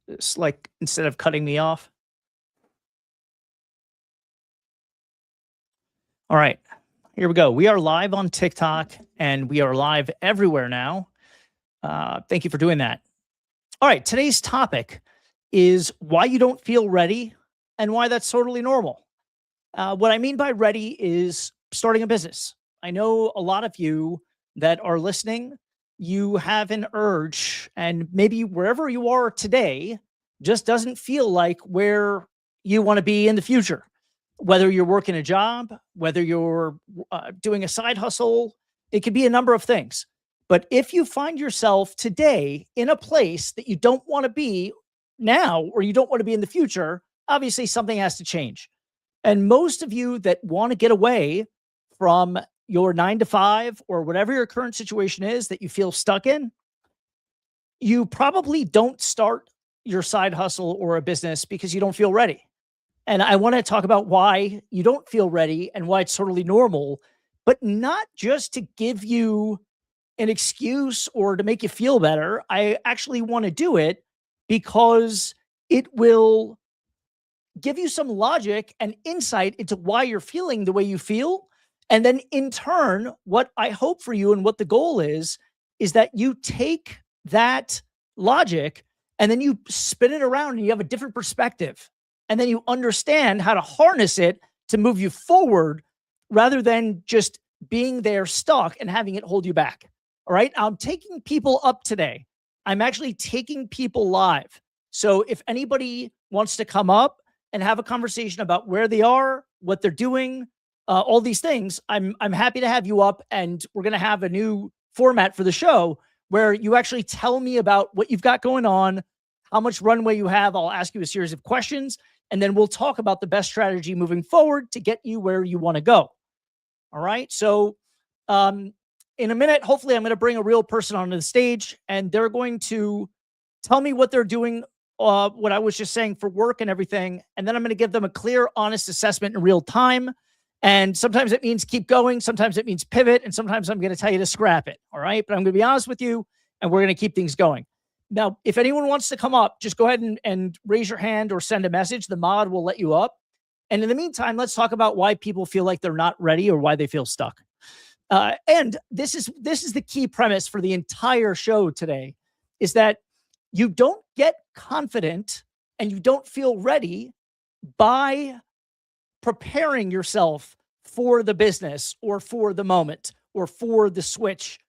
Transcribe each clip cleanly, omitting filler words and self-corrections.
It's like instead of cutting me off. All right, here we go. We are live on TikTok and we are live everywhere now. Thank you for doing that. All right, today's topic is why you don't feel ready and why that's totally normal. What I mean by ready is starting a business. I know a lot of you that are listening, you have an urge, and maybe wherever you are today just doesn't feel like where you want to be in the future. Whether you're working a job, whether you're doing a side hustle, it could be a number of things. But if you find yourself today in a place that you don't want to be now or you don't want to be in the future, obviously something has to change. And most of you that want to get away from your 9 to 5 or whatever your current situation is that you feel stuck in, you probably don't start your side hustle or a business because you don't feel ready. And I want to talk about why you don't feel ready and why it's totally normal, but not just to give you an excuse or to make you feel better. I actually want to do it because it will give you some logic and insight into why you're feeling the way you feel. And then in turn, what I hope for you and what the goal is that you take that logic and then you spin it around and you have a different perspective. And then you understand how to harness it to move you forward rather than just being there stuck and having it hold you back. All right. I'm taking people up today. I'm actually taking people live. So if anybody wants to come up and have a conversation about where they are, what they're doing, all these things, I'm happy to have you up, and we're going to have a new format for the show where you actually tell me about what you've got going on, how much runway you have. I'll ask you a series of questions, and then we'll talk about the best strategy moving forward to get you where you want to go. All right. So in a minute, hopefully I'm going to bring a real person onto the stage and they're going to tell me what they're doing, what I was just saying for work and everything. And then I'm going to give them a clear, honest assessment in real time. And sometimes it means keep going. Sometimes it means pivot. And sometimes I'm going to tell you to scrap it. All right. But I'm going to be honest with you and we're going to keep things going. Now, if anyone wants to come up, just go ahead and raise your hand or send a message. The mod will let you up. And in the meantime, let's talk about why people feel like they're not ready or why they feel stuck. And this is the key premise for the entire show today, is that you don't get confident and you don't feel ready by preparing yourself for the business or for the moment or for the switch.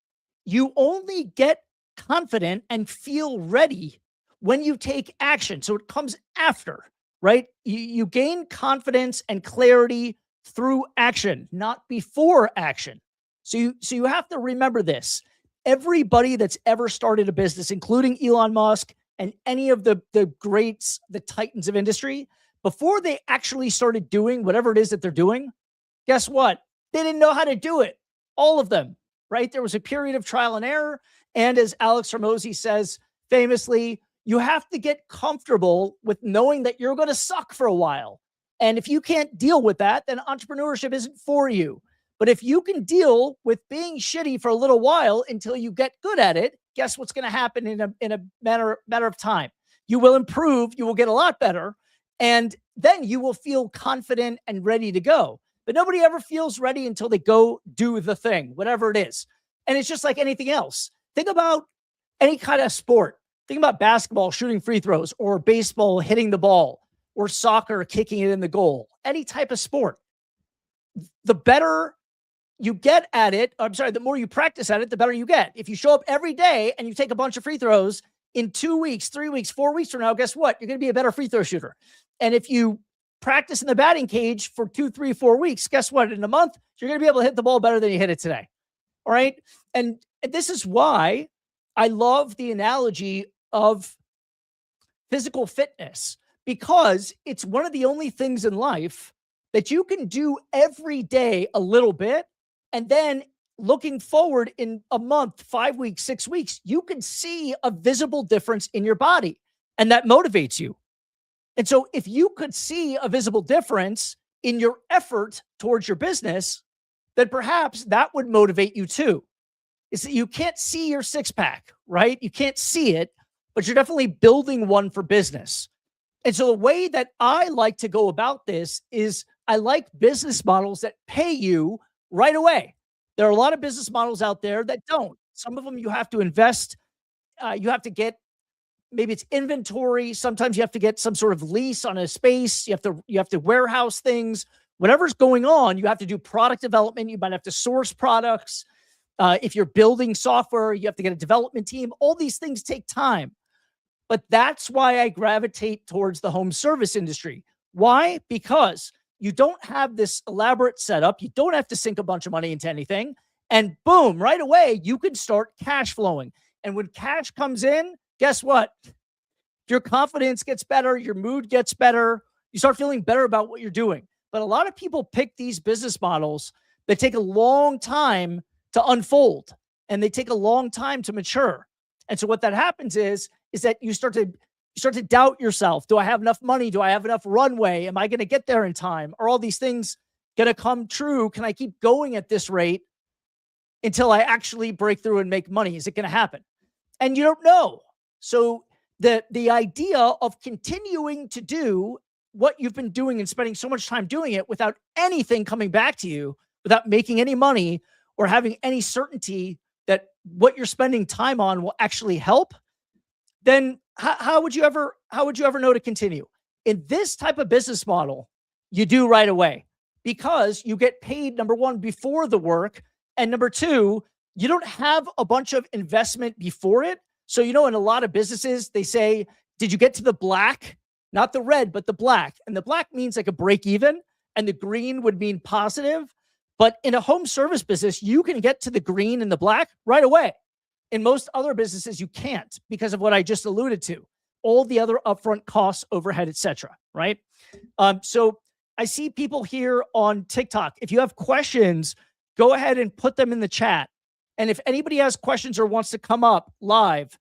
You only get confident and feel ready when you take action. So it comes after, right? You gain confidence and clarity through action, not before action. So you have to remember this. Everybody that's ever started a business, including Elon Musk and any of the greats, the titans of industry, before they actually started doing whatever it is that they're doing, guess what? They didn't know how to do it. All of them, right? There was a period of trial and error. And as Alex Hormozi says famously, you have to get comfortable with knowing that you're going to suck for a while. And if you can't deal with that, then entrepreneurship isn't for you. But if you can deal with being shitty for a little while until you get good at it, guess what's going to happen in a matter of time? You will improve. You will get a lot better. And then you will feel confident and ready to go. But nobody ever feels ready until they go do the thing, whatever it is. And it's just like anything else. Think about any kind of sport. Think about basketball, shooting free throws, or baseball, hitting the ball, or soccer, kicking it in the goal. Any type of sport. The better you get at it, the more you practice at it, the better you get. If you show up every day and you take a bunch of free throws, in 2 weeks, 3 weeks, 4 weeks from now, guess what? You're going to be a better free throw shooter. And if you practice in the batting cage for 2, 3, 4 weeks, guess what? In a month, you're going to be able to hit the ball better than you hit it today. All right. And this is why I love the analogy of physical fitness, because it's one of the only things in life that you can do every day a little bit. And then looking forward in a month, 5 weeks, 6 weeks, you can see a visible difference in your body, and that motivates you. And so if you could see a visible difference in your effort towards your business, then perhaps that would motivate you too. Is that you can't see your six pack, right? You can't see it, but you're definitely building one for business. And so the way that I like to go about this is I like business models that pay you right away. There are a lot of business models out there that don't. Some of them you have to invest, you have to get, maybe it's inventory. Sometimes you have to get some sort of lease on a space. You have to warehouse things. Whatever's going on, you have to do product development. You might have to source products. If you're building software, you have to get a development team. All these things take time. But that's why I gravitate towards the home service industry. Why? Because you don't have this elaborate setup. You don't have to sink a bunch of money into anything. And boom, right away, you can start cash flowing. And when cash comes in, guess what? Your confidence gets better. Your mood gets better. You start feeling better about what you're doing. But a lot of people pick these business models that take a long time to unfold, and they take a long time to mature. And so what that happens is that you start to doubt yourself. Do I have enough money? Do I have enough runway? Am I going to get there in time? Are all these things going to come true? Can I keep going at this rate until I actually break through and make money? Is it going to happen? And you don't know. So the idea of continuing to do what you've been doing and spending so much time doing it without anything coming back to you, without making any money or having any certainty that what you're spending time on will actually help, then how would you ever know to continue? In this type of business model, you do right away, because you get paid, number one, before the work, and number two, you don't have a bunch of investment before it. So, in a lot of businesses, they say, did you get to the black? Not the red, but the black. And the black means like a break even, and the green would mean positive. But in a home service business, you can get to the green and the black right away. In most other businesses, you can't, because of what I just alluded to, all the other upfront costs, overhead, etc. Right? So I see people here on TikTok. If you have questions, go ahead and put them in the chat. And if anybody has questions or wants to come up live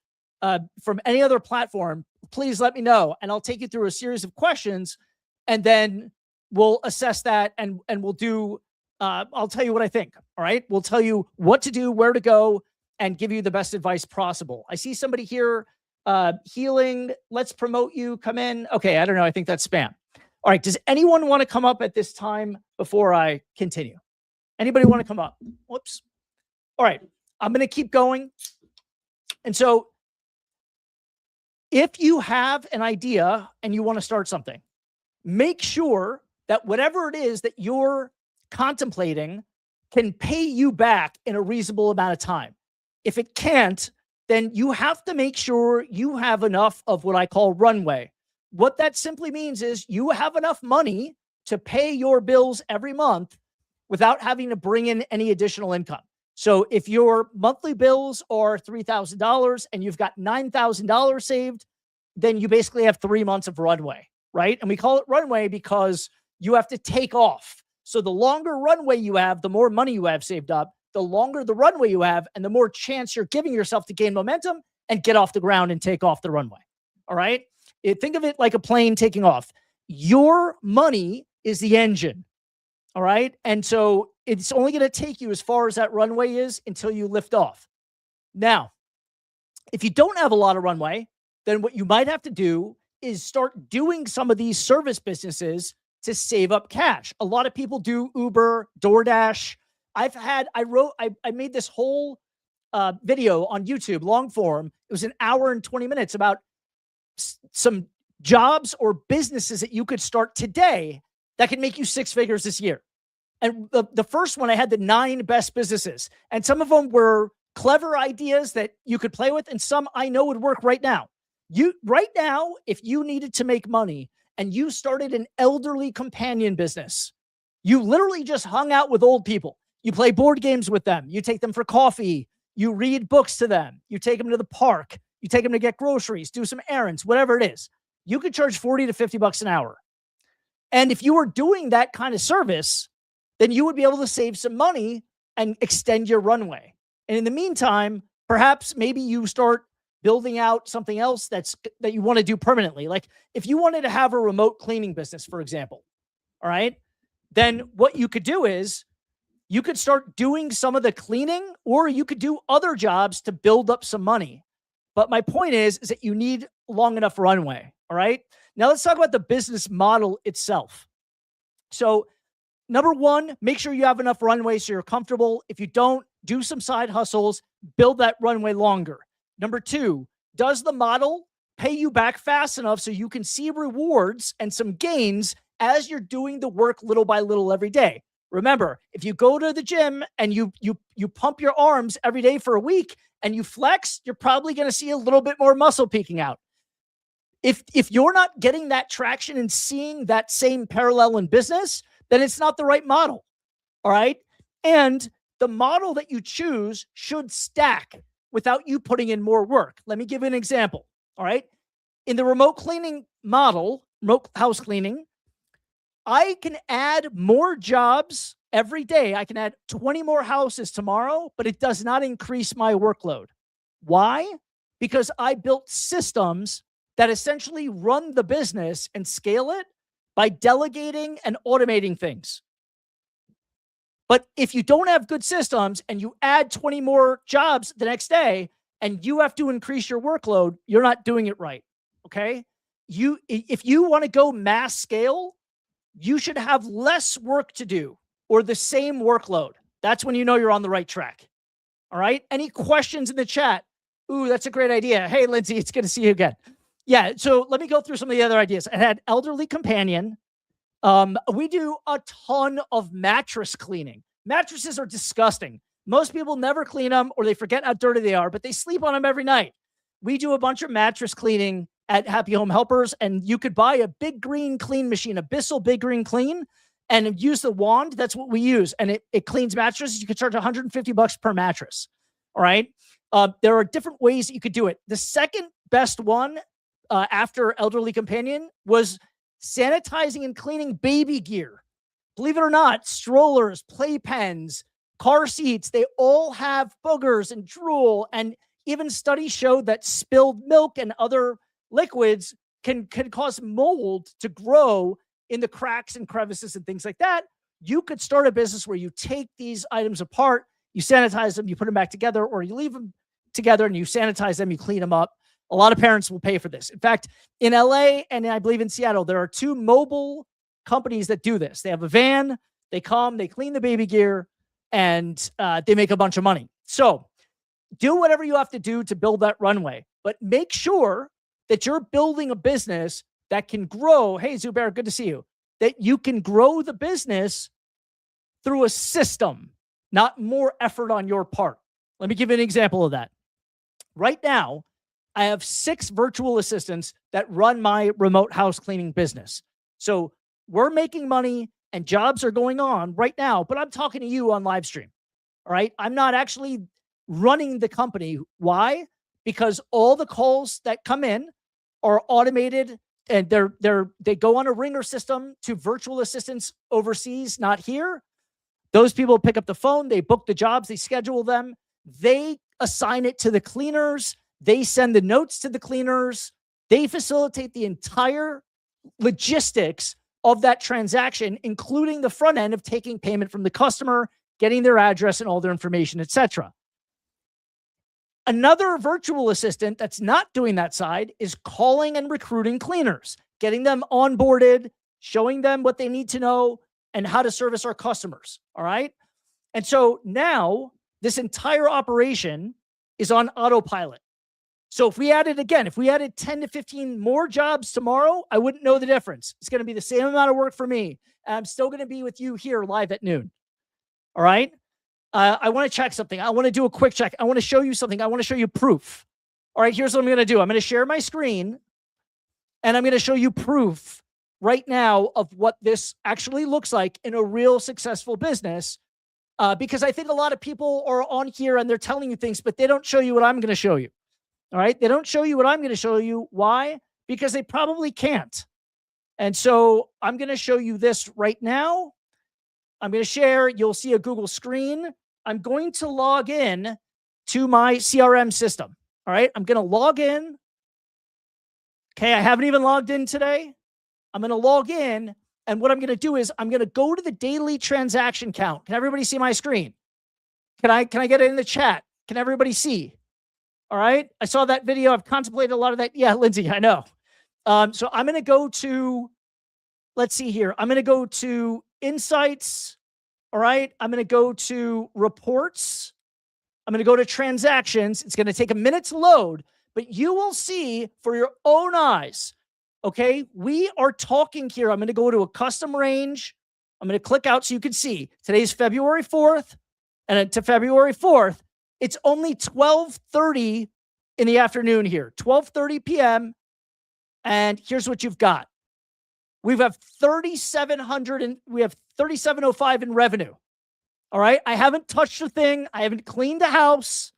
from any other platform, please let me know, and I'll take you through a series of questions, and then we'll assess that, and we'll do. I'll tell you what I think. All right, we'll tell you what to do, where to go, and give you the best advice possible. I see somebody here, healing. Let's promote you. Come in. Okay, I don't know. I think that's spam. All right. Does anyone want to come up at this time before I continue? Anybody want to come up? Whoops. All right. I'm going to keep going. And so if you have an idea and you want to start something, make sure that whatever it is that you're contemplating can pay you back in a reasonable amount of time. If it can't, then you have to make sure you have enough of what I call runway. What that simply means is you have enough money to pay your bills every month without having to bring in any additional income. So if your monthly bills are $3,000 and you've got $9,000 saved, then you basically have 3 months of runway, right? And we call it runway because you have to take off. So the longer runway you have, the more money you have saved up, the longer the runway you have, and the more chance you're giving yourself to gain momentum and get off the ground and take off the runway. All right? Think of it like a plane taking off. Your money is the engine. All right? And so it's only going to take you as far as that runway is until you lift off. Now, if you don't have a lot of runway, then what you might have to do is start doing some of these service businesses to save up cash. A lot of people do Uber, DoorDash. I made this whole video on YouTube, long form. It was an hour and 20 minutes about some jobs or businesses that you could start today that can make you 6 figures this year. And the first one, I had the 9 best businesses, and some of them were clever ideas that you could play with, and some I know would work right now. Right now, if you needed to make money and you started an elderly companion business, you literally just hung out with old people. You play board games with them. You take them for coffee. You read books to them. You take them to the park. You take them to get groceries, do some errands, whatever it is. You could charge 40 to 50 bucks an hour. And if you were doing that kind of service, then you would be able to save some money and extend your runway. And in the meantime, perhaps maybe you start building out something else that you want to do permanently. Like if you wanted to have a remote cleaning business, for example, all right, then what you could do is you could start doing some of the cleaning, or you could do other jobs to build up some money. But my point is that you need long enough runway. All right. Now let's talk about the business model itself. So, number one, make sure you have enough runway so you're comfortable. If you don't, do some side hustles, build that runway longer. Number two, does the model pay you back fast enough so you can see rewards and some gains as you're doing the work little by little every day? Remember, if you go to the gym and you pump your arms every day for a week and you flex, you're probably going to see a little bit more muscle peeking out. If you're not getting that traction and seeing that same parallel in business, then it's not the right model. All right. And the model that you choose should stack without you putting in more work. Let me give you an example. All right. In the remote cleaning model, remote house cleaning, I can add more jobs every day. I can add 20 more houses tomorrow, but it does not increase my workload. Why? Because I built systems that essentially run the business and scale it by delegating and automating things. But if you don't have good systems and you add 20 more jobs the next day and you have to increase your workload, you're not doing it right. Okay. If you want to go mass scale, you should have less work to do or the same workload. That's when you know you're on the right track. All right. Any questions in the chat? Ooh, that's a great idea. Hey, Lindsay, it's good to see you again. Yeah. So let me go through some of the other ideas. I had elderly companion. We do a ton of mattress cleaning. Mattresses are disgusting. Most people never clean them or they forget how dirty they are, but they sleep on them every night. We do a bunch of mattress cleaning at Happy Home Helpers, and you could buy a big green clean machine, a Bissell Big Green Clean, and use the wand. That's what we use. And it cleans mattresses. You could charge $150 per mattress. All right. There are different ways that you could do it. The second best one after elderly companion was sanitizing and cleaning baby gear. Believe it or not, strollers, playpens, car seats, they all have boogers and drool. And even studies showed that spilled milk and other liquids can cause mold to grow in the cracks and crevices and things like that. You could start a business where you take these items apart, you sanitize them, you put them back together, or you leave them together and you sanitize them, you clean them up. A lot of parents will pay for this. In fact, in LA and I believe in Seattle, there are 2 mobile companies that do this. They have a van, they come, they clean the baby gear, and they make a bunch of money. So do whatever you have to do to build that runway, but make sure that you're building a business that can grow. Hey, Zubair, good to see you. That you can grow the business through a system, not more effort on your part. Let me give you an example of that. Right now, I have 6 virtual assistants that run my remote house cleaning business. So we're making money and jobs are going on right now, but I'm talking to you on live stream. All right. I'm not actually running the company. Why? Because all the calls that come in are automated and they go on a ringer system to virtual assistants overseas, not here. Those people pick up the phone, they book the jobs, they schedule them, they assign it to the cleaners, they send the notes to the cleaners, they facilitate the entire logistics of that transaction, including the front end of taking payment from the customer, getting their address and all their information, etc. Another virtual assistant that's not doing that side is calling and recruiting cleaners, getting them onboarded, showing them what they need to know and how to service our customers. All right. And so now this entire operation is on autopilot. So if we added 10 to 15 more jobs tomorrow, I wouldn't know the difference. It's going to be the same amount of work for me. And I'm still going to be with you here live at noon. All right. I want to check something. I want to do a quick check. I want to show you something. I want to show you proof. All right, here's what I'm going to do. I'm going to share my screen and I'm going to show you proof right now of what this actually looks like in a real successful business. Because I think a lot of people are on here and they're telling you things, but they don't show you what I'm going to show you. All right. They don't show you what I'm going to show you. Why? Because they probably can't. And so I'm going to show you this right now. I'm going to share. You'll see a Google screen. I'm going to log in to my CRM system. All right. I'm going to log in. Okay. I haven't even logged in today. I'm going to log in. And what I'm going to do is I'm going to go to the daily transaction count. Can everybody see my screen? Can I get it in the chat? Can everybody see? All right. I saw that video. I've contemplated a lot of that. Yeah, Lindsay, I know. So I'm going to go to, let's see here. I'm going to go to insights. All right. I'm going to go to reports. I'm going to go to transactions. It's going to take a minute to load, but you will see for your own eyes. Okay. We are talking here. I'm going to go to a custom range. I'm going to click out so you can see today's February 4th and to February 4th. It's only 12:30 in the afternoon here, 12:30 p.m. And here's what you've got. We have 3,700 and we have 3,705 in revenue. All right. I haven't touched a thing. I haven't cleaned a house.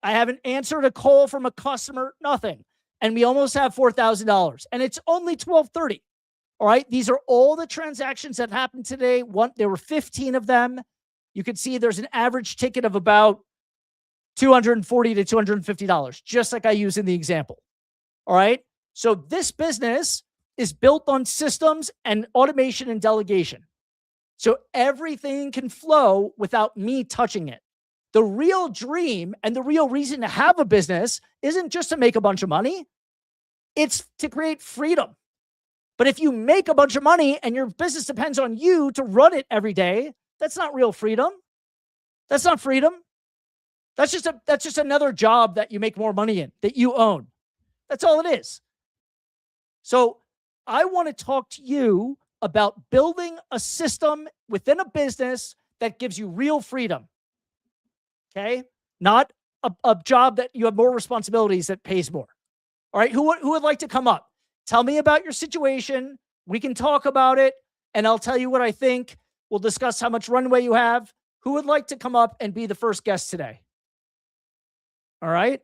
I haven't answered a call from a customer, nothing. And we almost have $4,000 and it's only 12:30. All right. These are all the transactions that happened today. There were 15 of them. You can see there's an average ticket of about $240 to $250, just like I use in the example. All right. So this business is built on systems and automation and delegation. So everything can flow without me touching it. The real dream and the real reason to have a business isn't just to make a bunch of money. It's to create freedom. But if you make a bunch of money and your business depends on you to run it every day, that's not real freedom. That's not freedom. That's just another job that you make more money in, that you own. That's all it is. So I want to talk to you about building a system within a business that gives you real freedom. Okay? Not a job that you have more responsibilities that pays more. All right? Who would like to come up? Tell me about your situation. We can talk about it, and I'll tell you what I think. We'll discuss how much runway you have. Who would like to come up and be the first guest today? All right.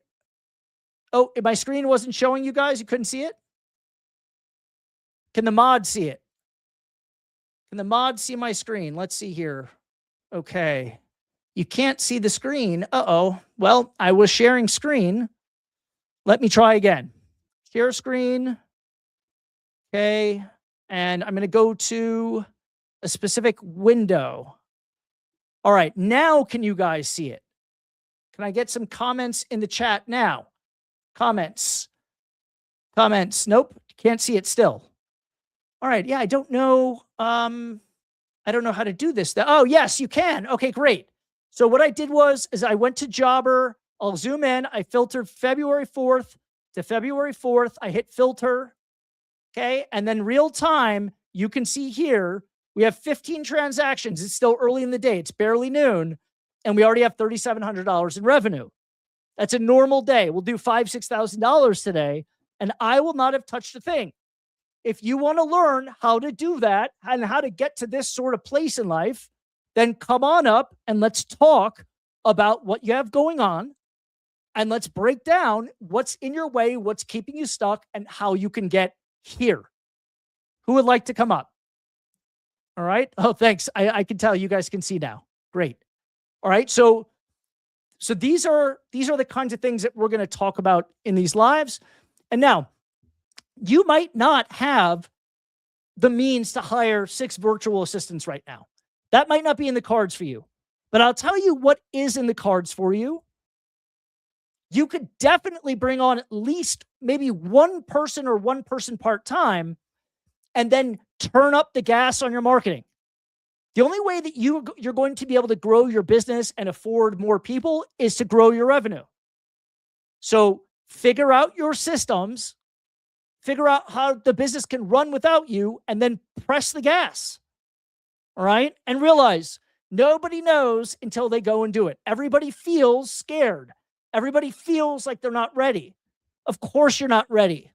Oh, my screen wasn't showing you guys. You couldn't see it? Can the mod see it? Can the mod see my screen? Let's see here. Okay. You can't see the screen. Uh-oh. Well, I was sharing screen. Let me try again. Share screen. Okay. And I'm going to go to a specific window. All right. Now, can you guys see it? Can I get some comments in the chat now? Comments. Nope. Can't see it still. All right. Yeah, I don't know. I don't know how to do this. Oh, yes, you can. Okay, great. So what I did is I went to Jobber. I'll zoom in. I filtered February 4th to February 4th. I hit filter. Okay. And then real time, you can see here, we have 15 transactions. It's still early in the day. It's barely noon. And we already have $3,700 in revenue. That's a normal day. We'll do $5,000, $6,000 today, and I will not have touched a thing. If you want to learn how to do that and how to get to this sort of place in life, then come on up and let's talk about what you have going on. And let's break down what's in your way, what's keeping you stuck, and how you can get here. Who would like to come up? All right. Oh, thanks. I can tell you guys can see now. Great. All right. So these are the kinds of things that we're going to talk about in these lives. And now you might not have the means to hire 6 virtual assistants right now. That might not be in the cards for you, but I'll tell you what is in the cards for you. You could definitely bring on at least maybe one person or one person part-time and then turn up the gas on your marketing. The only way that you're going to be able to grow your business and afford more people is to grow your revenue. So figure out your systems, figure out how the business can run without you, and then press the gas. All right? And realize nobody knows until they go and do it. Everybody feels scared. Everybody feels like they're not ready. Of course you're not ready.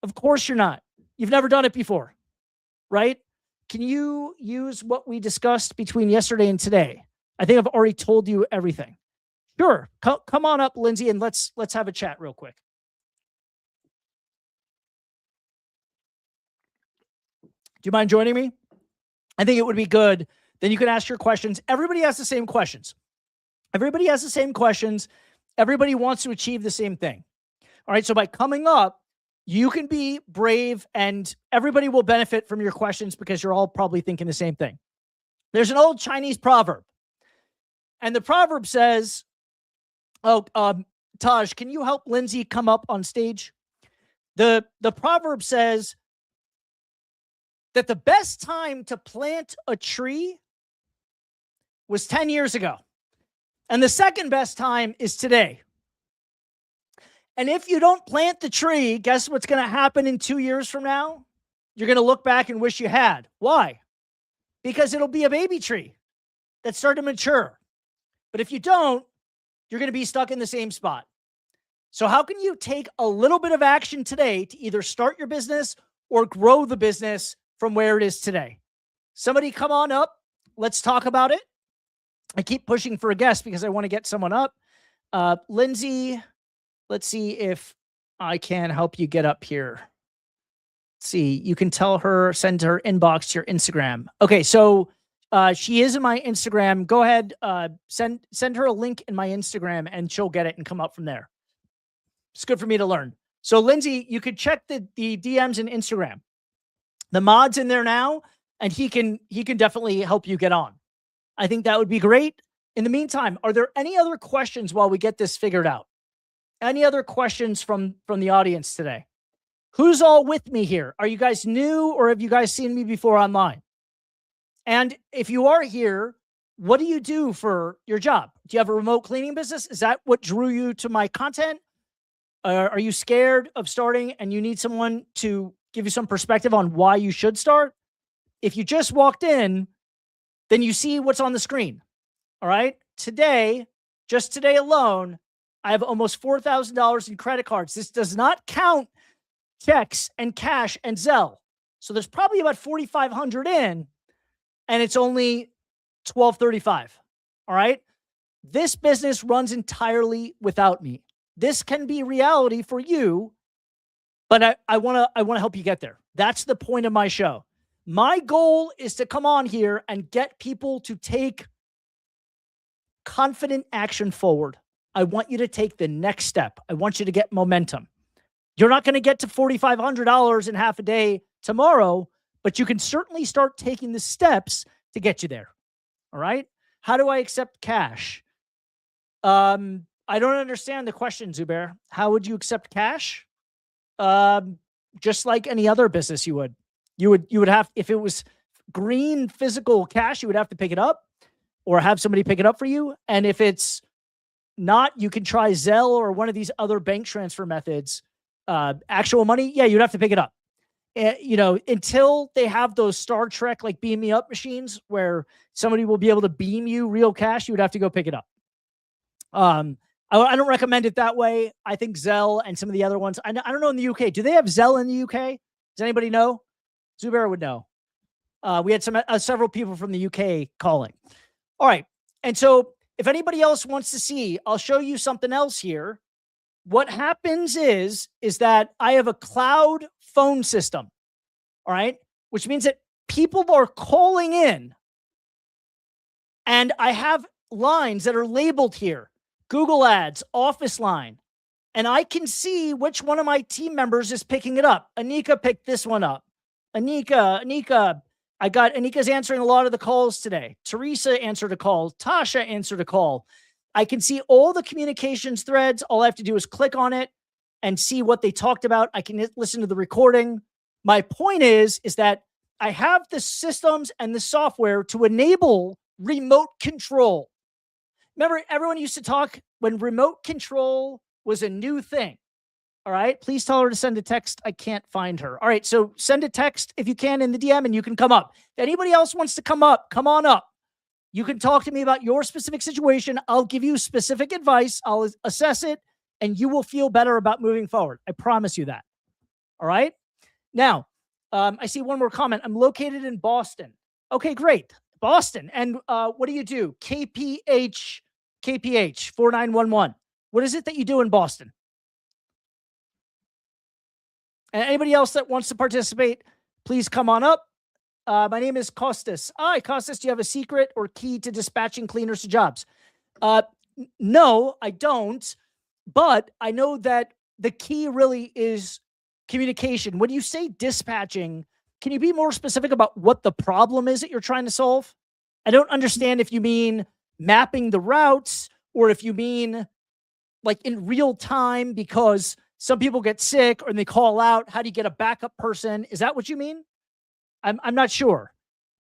Of course you're not. You've never done it before, right? Can you use what we discussed between yesterday and today? I think I've already told you everything. Sure. Come on up, Lindsay, and let's have a chat real quick. Do you mind joining me? I think it would be good. Then you can ask your questions. Everybody has the same questions. Everybody has the same questions. Everybody wants to achieve the same thing. All right. So by coming up, you can be brave and everybody will benefit from your questions because you're all probably thinking the same thing. There's an old Chinese proverb. And the proverb says, Taj, can you help Lindsay come up on stage? The proverb says that the best time to plant a tree was 10 years ago. And the second best time is today. And if you don't plant the tree, guess what's going to happen in 2 years from now? You're going to look back and wish you had. Why? Because it'll be a baby tree that started to mature. But if you don't, you're going to be stuck in the same spot. So how can you take a little bit of action today to either start your business or grow the business from where it is today? Somebody come on up. Let's talk about it. I keep pushing for a guest because I want to get someone up. Lindsay, let's see if I can help you get up here. Let's see, you can tell her, send her inbox to your Instagram. Okay, so she is in my Instagram. Go ahead, send her a link in my Instagram and she'll get it and come up from there. It's good for me to learn. So Lindsay, you could check the DMs in Instagram. The mod's in there now, and he can definitely help you get on. I think that would be great. In the meantime, are there any other questions while we get this figured out? Any other questions from the audience today? Who's all with me here? Are you guys new or have you guys seen me before online? And if you are here, what do you do for your job? Do you have a remote cleaning business? Is that what drew you to my content? Are you scared of starting and you need someone to give you some perspective on why you should start? If you just walked in, then you see what's on the screen. All right. Today, just today alone, I have almost $4,000 in credit cards. This does not count checks and cash and Zelle. So there's probably about 4,500 in, and it's only 1235. All right. This business runs entirely without me. This can be reality for you, but I want to help you get there. That's the point of my show. My goal is to come on here and get people to take confident action forward. I want you to take the next step. I want you to get momentum. You're not going to get to $4,500 in half a day tomorrow, but you can certainly start taking the steps to get you there. All right. How do I accept cash? I don't understand the question, Zubair. How would you accept cash? Just like any other business you would. You would have, if it was green physical cash, you would have to pick it up or have somebody pick it up for you. And if it's not, you can try Zelle or one of these other bank transfer methods. Actual money, yeah, you'd have to pick it up. Until they have those Star Trek like beam me up machines where somebody will be able to beam you real cash, you would have to go pick it up. I don't recommend it that way. I think Zelle and some of the other ones. I don't know in the UK. Do they have Zelle in the UK? Does anybody know? Zubair would know. We had several people from the UK calling. All right. And so if anybody else wants to see, I'll show you something else here. What happens is that I have a cloud phone system. All right. Which means that people are calling in and I have lines that are labeled here. Google Ads, office line. And I can see which one of my team members is picking it up. Anika picked this one up. Anika, Anika's answering a lot of the calls today. Teresa answered a call. Tasha answered a call. I can see all the communications threads. All I have to do is click on it and see what they talked about. I can listen to the recording. My point is that I have the systems and the software to enable remote control. Remember, everyone used to talk when remote control was a new thing. All right. Please tell her to send a text. I can't find her. All right. So send a text if you can in the DM and you can come up. If anybody else wants to come up, come on up. You can talk to me about your specific situation. I'll give you specific advice. I'll assess it and you will feel better about moving forward. I promise you that. All right. Now, I see one more comment. I'm located in Boston. Okay, great. Boston. And what do you do? KPH 4911. What is it that you do in Boston? And anybody else that wants to participate, please come on up. My name is Costas. Hi, Costas. Do you have a secret or key to dispatching cleaners to jobs? No, I don't. But I know that the key really is communication. When you say dispatching, can you be more specific about what the problem is that you're trying to solve? I don't understand if you mean mapping the routes or if you mean like in real time because some people get sick or they call out? How do you get a backup person? Is that what you mean? I'm not sure.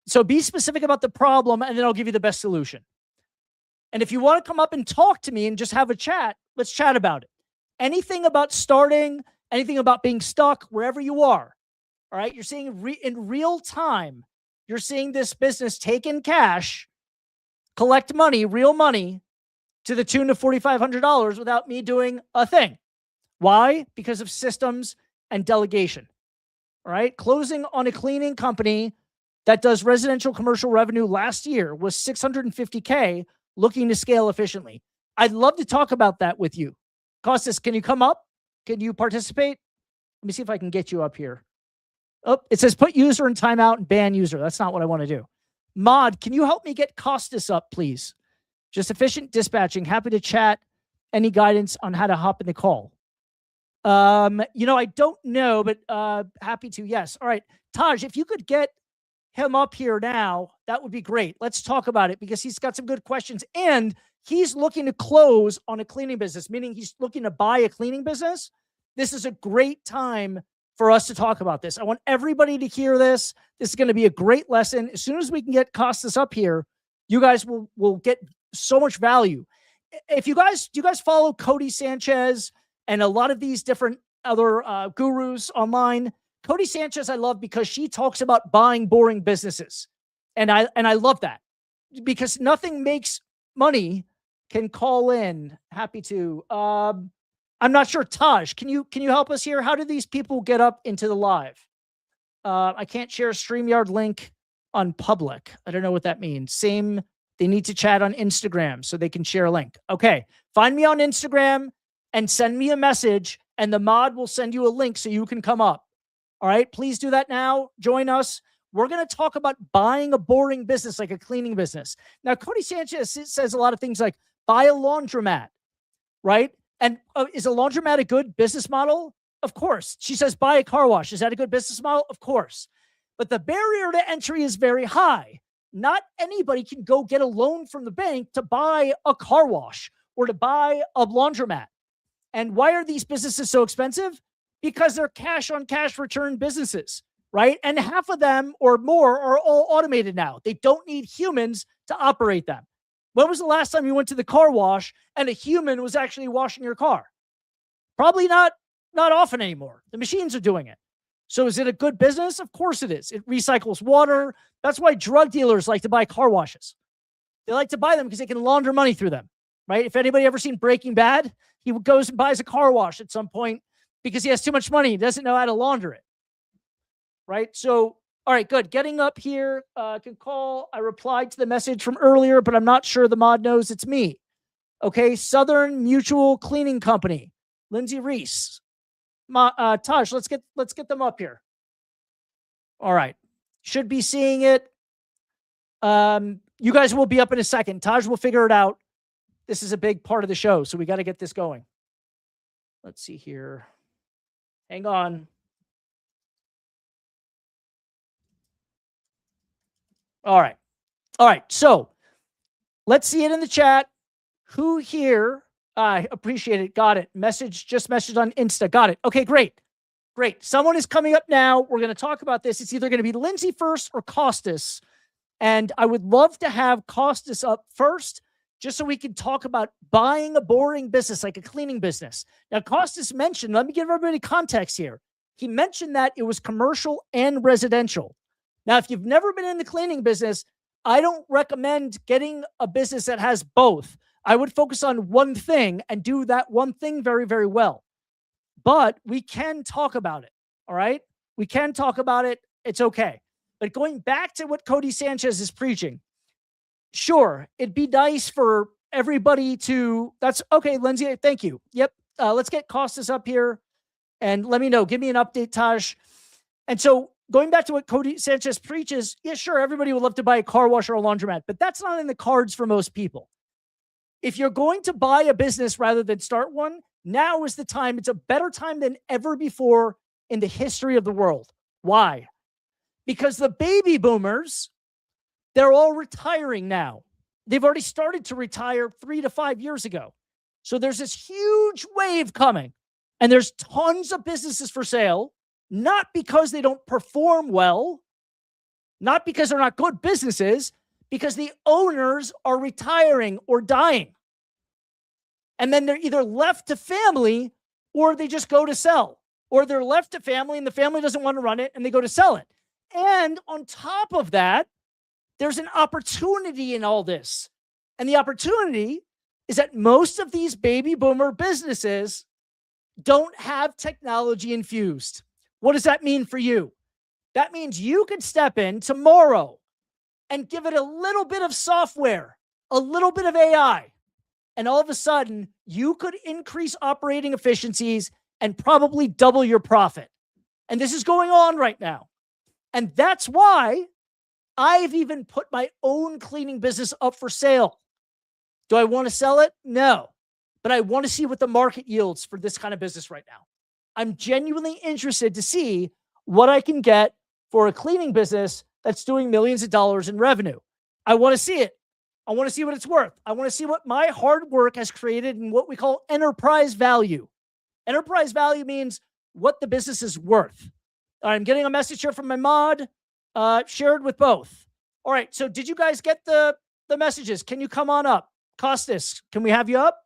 So be specific about the problem and then I'll give you the best solution. And if you want to come up and talk to me and just have a chat, let's chat about it. Anything about starting, anything about being stuck, wherever you are. All right. You're seeing in real time, you're seeing this business take in cash, collect money, real money, to the tune of $4,500 without me doing a thing. Why? Because of systems and delegation. All right. Closing on a cleaning company that does residential commercial revenue last year was $650K, looking to scale efficiently. I'd love to talk about that with you. Costas, can you come up? Can you participate? Let me see if I can get you up here. Oh, it says put user in timeout and ban user. That's not what I want to do. Mod, can you help me get Costas up, please? Just efficient dispatching. Happy to chat. Any guidance on how to hop in the call? I don't know, but happy to. Yes. All right. Taj, if you could get him up here now, that would be great. Let's talk about it because he's got some good questions and he's looking to close on a cleaning business, meaning he's looking to buy a cleaning business. This is a great time for us to talk about this. I want everybody to hear this. This is going to be a great lesson. As soon as we can get Costas up here, you guys will get so much value. If do you guys follow Cody Sanchez and a lot of these different other gurus online? Cody Sanchez, I love because she talks about buying boring businesses. And I love that because nothing makes money. Can call in. Happy to. I'm not sure. Taj, can you help us here? How do these people get up into the live? I can't share a StreamYard link on public. I don't know what that means. Same. They need to chat on Instagram so they can share a link. Okay. Find me on Instagram and send me a message and the mod will send you a link so you can come up. All right. Please do that now. Join us. We're going to talk about buying a boring business like a cleaning business. Now, Cody Sanchez says a lot of things like buy a laundromat, right? And is a laundromat a good business model? Of course. She says buy a car wash. Is that a good business model? Of course. But the barrier to entry is very high. Not anybody can go get a loan from the bank to buy a car wash or to buy a laundromat. And why are these businesses so expensive? Because they're cash on cash return businesses, right? And half of them or more are all automated now. They don't need humans to operate them. When was the last time you went to the car wash and a human was actually washing your car? Probably not often anymore. The machines are doing it. So is it a good business? Of course it is. It recycles water. That's why drug dealers like to buy car washes. They like to buy them because they can launder money through them, right? If anybody ever seen Breaking Bad, he goes and buys a car wash at some point because he has too much money. He doesn't know how to launder it, right? So, all right, good. Getting up here, can call. I replied to the message from earlier, but I'm not sure the mod knows it's me. Okay, Southern Mutual Cleaning Company, Lindsay Reese. Taj, let's get them up here. All right, should be seeing it. You guys will be up in a second. Taj will figure it out. This is a big part of the show, so we got to get this going. Let's see here. Hang on. All right. So let's see it in the chat. Who here? I appreciate it. Got it. Just messaged on Insta. Got it. Okay, great. Someone is coming up now. We're going to talk about this. It's either going to be Lindsay first or Costas. And I would love to have Costas up first, just so we can talk about buying a boring business like a cleaning business. Now, Costas mentioned, let me give everybody context here. He mentioned that it was commercial and residential. Now, if you've never been in the cleaning business, I don't recommend getting a business that has both. I would focus on one thing and do that one thing very, very well. But we can talk about it, all right? We can talk about it. It's okay. But going back to what Cody Sanchez is preaching, sure, it'd be nice for everybody to, that's okay, Lindsay, thank you. Yep, let's get Costas up here and let me know. Give me an update, Taj. And so going back to what Cody Sanchez preaches, yeah, sure, everybody would love to buy a car wash or a laundromat, but that's not in the cards for most people. If you're going to buy a business rather than start one, now is the time. It's a better time than ever before in the history of the world. Why? Because the baby boomers, they're all retiring now. They've already started to retire 3 to 5 years ago. So there's this huge wave coming, and there's tons of businesses for sale, not because they don't perform well, not because they're not good businesses, because the owners are retiring or dying. And then they're either left to family or they just go to sell, or they're left to family and the family doesn't want to run it and they go to sell it. And on top of that, there's an opportunity in all this. And the opportunity is that most of these baby boomer businesses don't have technology infused. What does that mean for you? That means you could step in tomorrow and give it a little bit of software, a little bit of AI, and all of a sudden you could increase operating efficiencies and probably double your profit. And this is going on right now. And that's why I've even put my own cleaning business up for sale. Do I want to sell it? No. But I want to see what the market yields for this kind of business right now. I'm genuinely interested to see what I can get for a cleaning business that's doing millions of dollars in revenue. I want to see it. I want to see what it's worth. I want to see what my hard work has created in what we call enterprise value. Enterprise value means what the business is worth. I'm getting a message here from my mod, shared with both. All right, so did you guys get the messages? Can you come on up? Costas, can we have you up?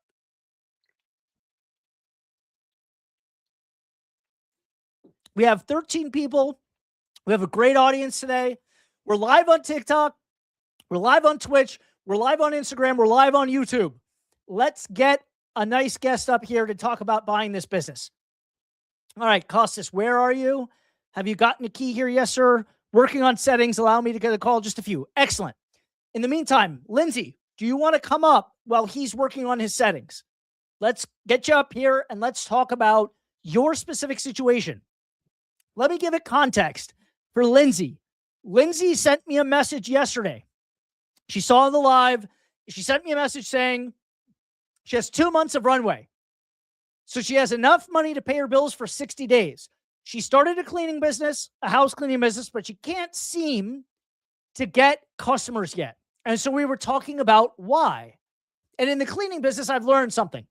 We have 13 people. We have a great audience today. We're live on TikTok. We're live on Twitch. We're live on Instagram. We're live on YouTube. Let's get a nice guest up here to talk about buying this business. All right, Costas, where are you? Have you gotten a key here? Yes, sir. Working on settings. Allow me to get a call. Just a few. Excellent. In the meantime, Lindsay, do you want to come up while he's working on his settings? Let's get you up here and let's talk about your specific situation. Let me give it context for Lindsay. Lindsay sent me a message yesterday. She saw the live. She sent me a message saying she has 2 months of runway. So she has enough money to pay her bills for 60 days. She started a cleaning business, a house cleaning business, but she can't seem to get customers yet. And so we were talking about why. And in the cleaning business, I've learned something.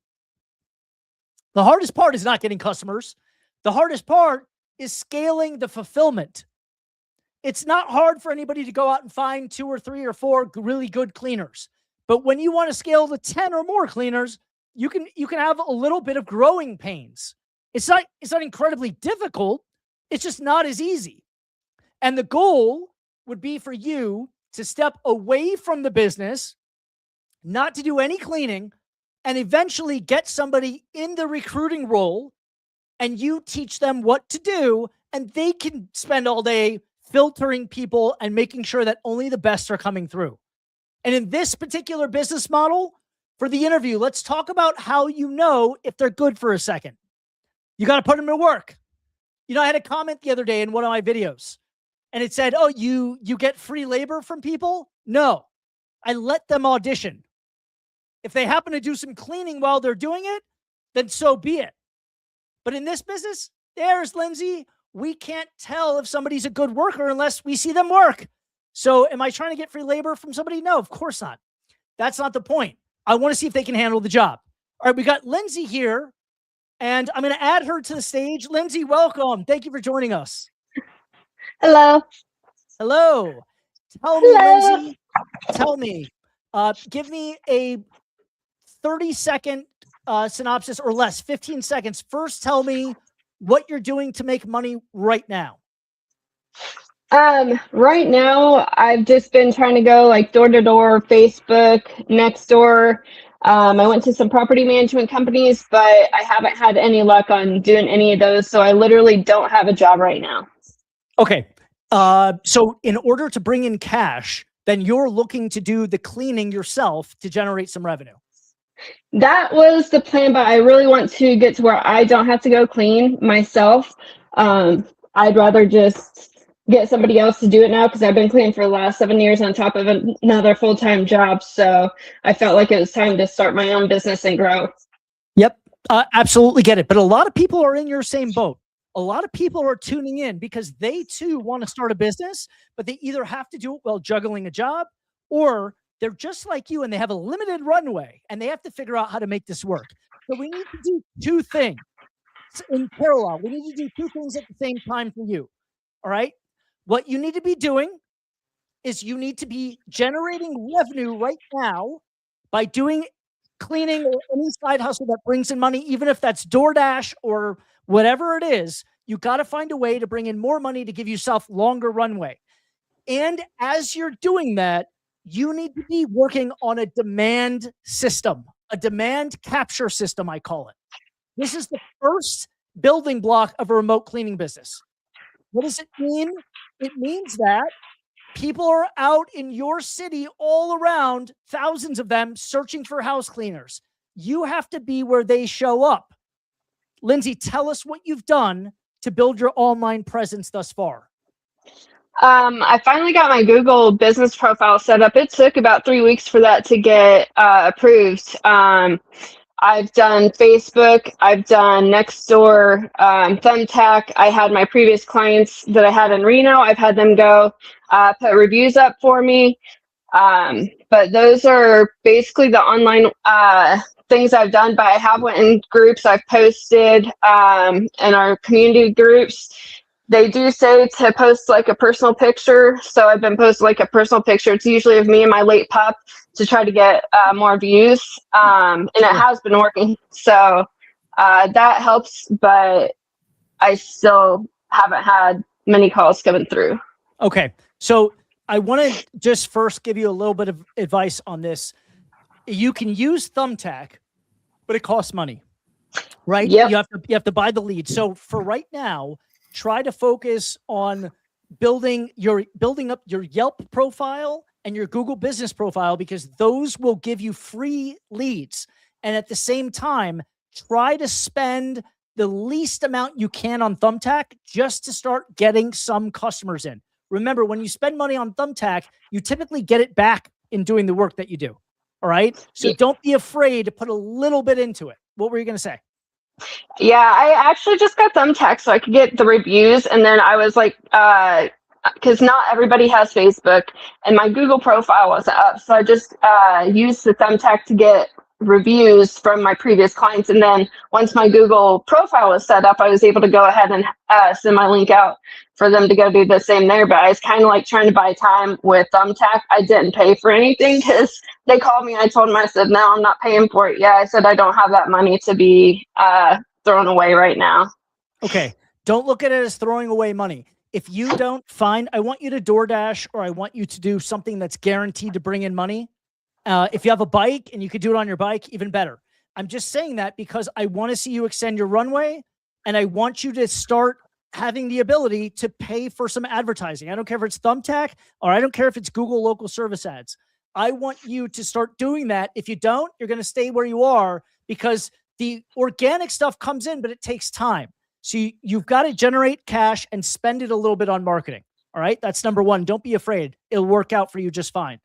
The hardest part is not getting customers. The hardest part is scaling the fulfillment. It's not hard for anybody to go out and find 2 or 3 or 4 really good cleaners. But when you want to scale to 10 or more cleaners, you can have a little bit of growing pains. It's not incredibly difficult. It's just not as easy. And the goal would be for you to step away from the business, not to do any cleaning, and eventually get somebody in the recruiting role, and you teach them what to do, and they can spend all day filtering people and making sure that only the best are coming through. And in this particular business model, for the interview, let's talk about how you know if they're good for a second. You got to put them to work. You know, I had a comment the other day in one of my videos, and it said, oh, you get free labor from people? No, I let them audition. If they happen to do some cleaning while they're doing it, then so be it. But in this business, there's Lindsay. We can't tell if somebody's a good worker unless we see them work. So am I trying to get free labor from somebody? No, of course not. That's not the point. I want to see if they can handle the job. All right, we got Lindsay here, and I'm going to add her to the stage. Lindsay, welcome. Thank you for joining us. Hello. Hello. Tell me, Lindsay, tell me, give me a 30-second synopsis or less, 15 seconds. First, tell me what you're doing to make money right now. Right now, I've just been trying to go like door to door, Facebook, Nextdoor. I went to some property management companies, but I haven't had any luck on doing any of those. So I literally don't have a job right now. Okay. So in order to bring in cash, then you're looking to do the cleaning yourself to generate some revenue. That was the plan, but I really want to get to where I don't have to go clean myself. I'd rather just get somebody else to do it now because I've been cleaning for the last 7 years on top of another full-time job. So I felt like it was time to start my own business and grow. Yep, absolutely get it. But a lot of people are in your same boat. A lot of people are tuning in because they too want to start a business, but they either have to do it while juggling a job or They're just like you and they have a limited runway and they have to figure out how to make this work. So we need to do two things in parallel. We need to do two things at the same time for you. All right. What you need to be doing is you need to be generating revenue right now by doing cleaning or any side hustle that brings in money, even if that's DoorDash or whatever it is. You got to find a way to bring in more money to give yourself longer runway. And as you're doing that, you need to be working on a demand system, a demand capture system, I call it. This is the first building block of a remote cleaning business. What does it mean? It means that people are out in your city all around, thousands of them, searching for house cleaners. You have to be where they show up. Lindsay, tell us what you've done to build your online presence thus far. I finally got my Google business profile set up. It took about 3 weeks for that to get approved. I've done Facebook, I've done Nextdoor, Thumbtack. I had my previous clients that I had in Reno. I've had them go put reviews up for me. But those are basically the online things I've done. But I have went in groups. I've posted in our community groups. They do say to post like a personal picture. So I've been posting like a personal picture. It's usually of me and my late pup to try to get more views. And it has been working. So that helps, but I still haven't had many calls coming through. Okay. So I want to just first give you a little bit of advice on this. You can use Thumbtack, but it costs money, right? Yep. You have to buy the lead. So for right now, try to focus on building up your Yelp profile and your Google business profile, because those will give you free leads. And at the same time, try to spend the least amount you can on Thumbtack just to start getting some customers in. Remember, when you spend money on Thumbtack, you typically get it back in doing the work that you do. All right. So don't be afraid to put a little bit into it. What were you going to say? Yeah, I actually just got Thumbtack so I could get the reviews. And then I was like, because not everybody has Facebook and my Google profile wasn't up. So I just used the Thumbtack to get reviews from my previous clients. And then once my Google profile was set up, I was able to go ahead and send my link out for them to go do the same there. But I was kind of like trying to buy time with Thumbtack. I didn't pay for anything because they called me. I told them, I said, no, I'm not paying for it. Yeah, I said, I don't have that money to be thrown away right now. Okay. Don't look at it as throwing away money. If you don't find, I want you to DoorDash, or I want you to do something that's guaranteed to bring in money. If you have a bike and you could do it on your bike, even better. I'm just saying that because I want to see you extend your runway, and I want you to start having the ability to pay for some advertising. I don't care if it's Thumbtack, or I don't care if it's Google local service ads. I want you to start doing that. If you don't, you're going to stay where you are, because the organic stuff comes in, but it takes time. So you've got to generate cash and spend it a little bit on marketing. All right. That's number one. Don't be afraid. It'll work out for you just fine.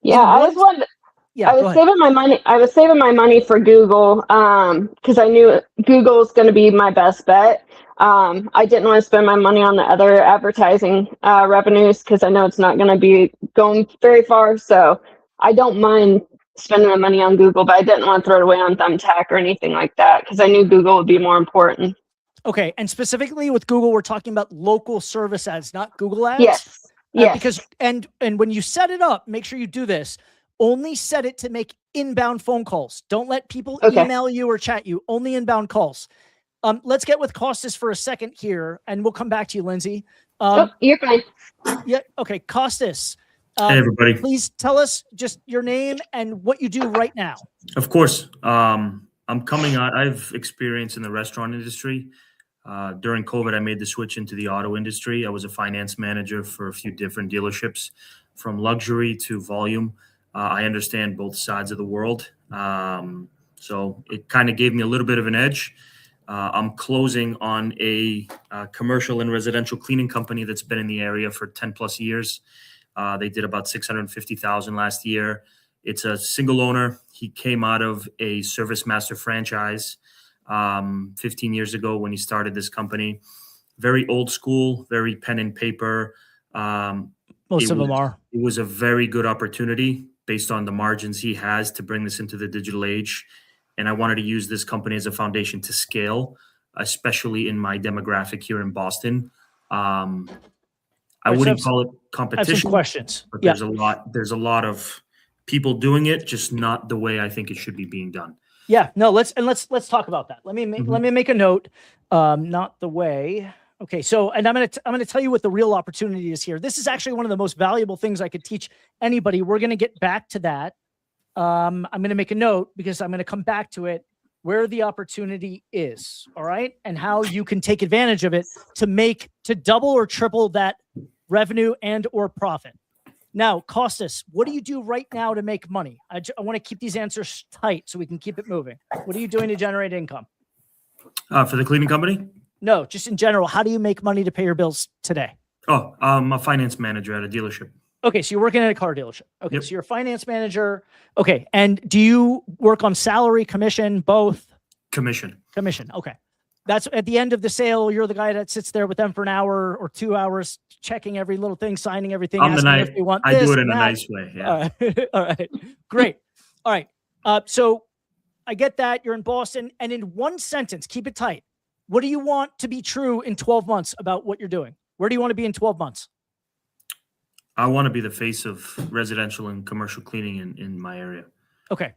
Yeah, I was saving my money. I was saving my money for Google because I knew Google was going to be my best bet. I didn't want to spend my money on the other advertising revenues because I know it's not going to be going very far. So I don't mind spending my money on Google, but I didn't want to throw it away on Thumbtack or anything like that because I knew Google would be more important. Okay. And specifically with Google, we're talking about local service ads, not Google ads. Yes. Yes. Because and when you set it up, make sure you do this. Only set it to make inbound phone calls. Don't let people email you or chat you. Only inbound calls. Let's get with Costas for a second here, and we'll come back to you, Lindsay. You're fine. Yeah. Okay. Costas. Hey, everybody. Please tell us just your name and what you do right now. Of course. I'm coming out. I've experience in the restaurant industry. During COVID, I made the switch into the auto industry. I was a finance manager for a few different dealerships, from luxury to volume. I understand both sides of the world. So it kind of gave me a little bit of an edge. I'm closing on a commercial and residential cleaning company that's been in the area for 10 plus years. They did about 650,000 last year. It's a single owner. He came out of a Service Master franchise 15 years ago when he started this company. Very old school, very pen and paper. Most of them are. It was a very good opportunity based on the margins he has to bring this into the digital age. And I wanted to use this company as a foundation to scale, especially in my demographic here in Boston. I Right, so wouldn't call it I have some competition, questions. but Yeah. there's a lot of people doing it, just not the way I think it should be being done. Yeah, no, let's talk about that. Let me Mhm. make a note. Not the way. Okay, so and I'm gonna tell you what the real opportunity is here. This is actually one of the most valuable things I could teach anybody. We're gonna get back to that. I'm gonna make a note because I'm gonna come back to it where the opportunity is. All right, and how you can take advantage of it to double or triple that revenue and or profit. Now, Costas, what do you do right now to make money? I want to keep these answers tight so we can keep it moving. What are you doing to generate income? For the cleaning company? No, just in general. How do you make money to pay your bills today? Oh, I'm a finance manager at a dealership. Okay, so you're working at a car dealership. Okay, Yep. so you're a finance manager. Okay, and do you work on salary, commission, both? Commission. Commission. Okay. That's at the end of the sale. You're the guy that sits there with them for an hour or 2 hours, checking every little thing, signing everything, I'm the asking nice. if they want I this do it and in a that. nice way. Yeah. All right. All right. Great. All right. So I get that you're in Boston, and in one sentence, keep it tight. What do you want to be true in 12 months about what you're doing? Where do you want to be in 12 months? I want to be the face of residential and commercial cleaning in my area. Okay.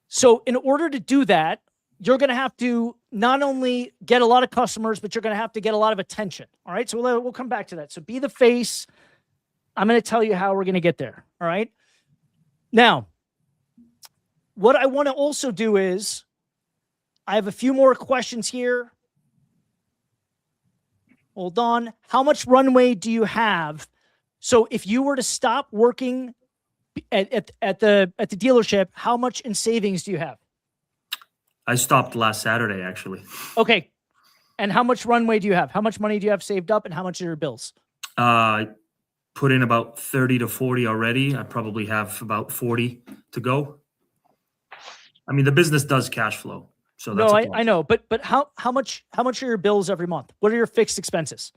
So in order to do that, you're going to have to not only get a lot of customers, but you're going to have to get a lot of attention. All right. So we'll come back to that. So be the face. I'm going to tell you how we're going to get there. All right. Now, what I want to also do is I have a few more questions here. Hold on. How much runway do you have? So if you were to stop working at the dealership, how much in savings do you have? I stopped last Saturday, actually. Okay. And how much runway do you have? How much money do you have saved up, and how much are your bills? I put in about 30 to 40 already. I probably have about 40 to go. I mean, the business does cash flow. So that's I know, but how much are your bills every month? What are your fixed expenses?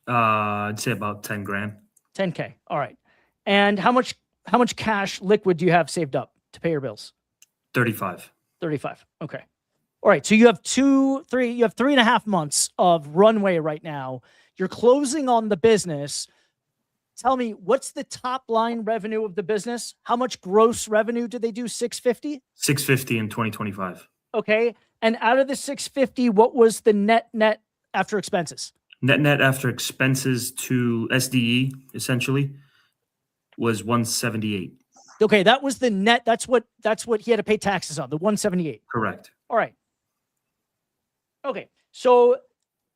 I'd say about 10 grand. 10K. All right. And how much cash liquid do you have saved up to pay your bills? 35. 35. Okay. All right. So you have 3.5 months of runway right now. You're closing on the business. Tell me, what's the top line revenue of the business? How much gross revenue did they do? 650? 650 in 2025. Okay. And out of the 650, what was the net after expenses? Net after expenses to SDE, essentially, was 178. Okay, that was the net. That's what he had to pay taxes on, the 178. Correct. All right. Okay. So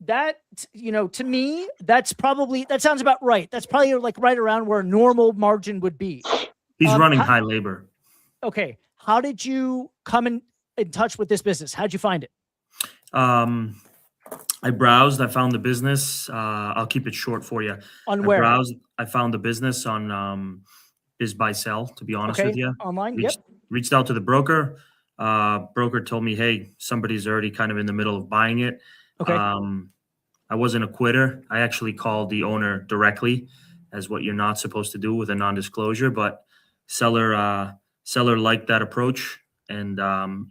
that, to me, that sounds about right. That's probably like right around where a normal margin would be. He's running high labor. Okay. How did you come in touch with this business? How'd you find it? I browsed. I found the business. I'll keep it short for you. On where? I found the business on Biz Buy Sell, to be honest with you. Online, Reached out to the broker. Broker told me, hey, somebody's already kind of in the middle of buying it. Okay. I wasn't a quitter. I actually called the owner directly, as what you're not supposed to do with a non-disclosure, but seller liked that approach and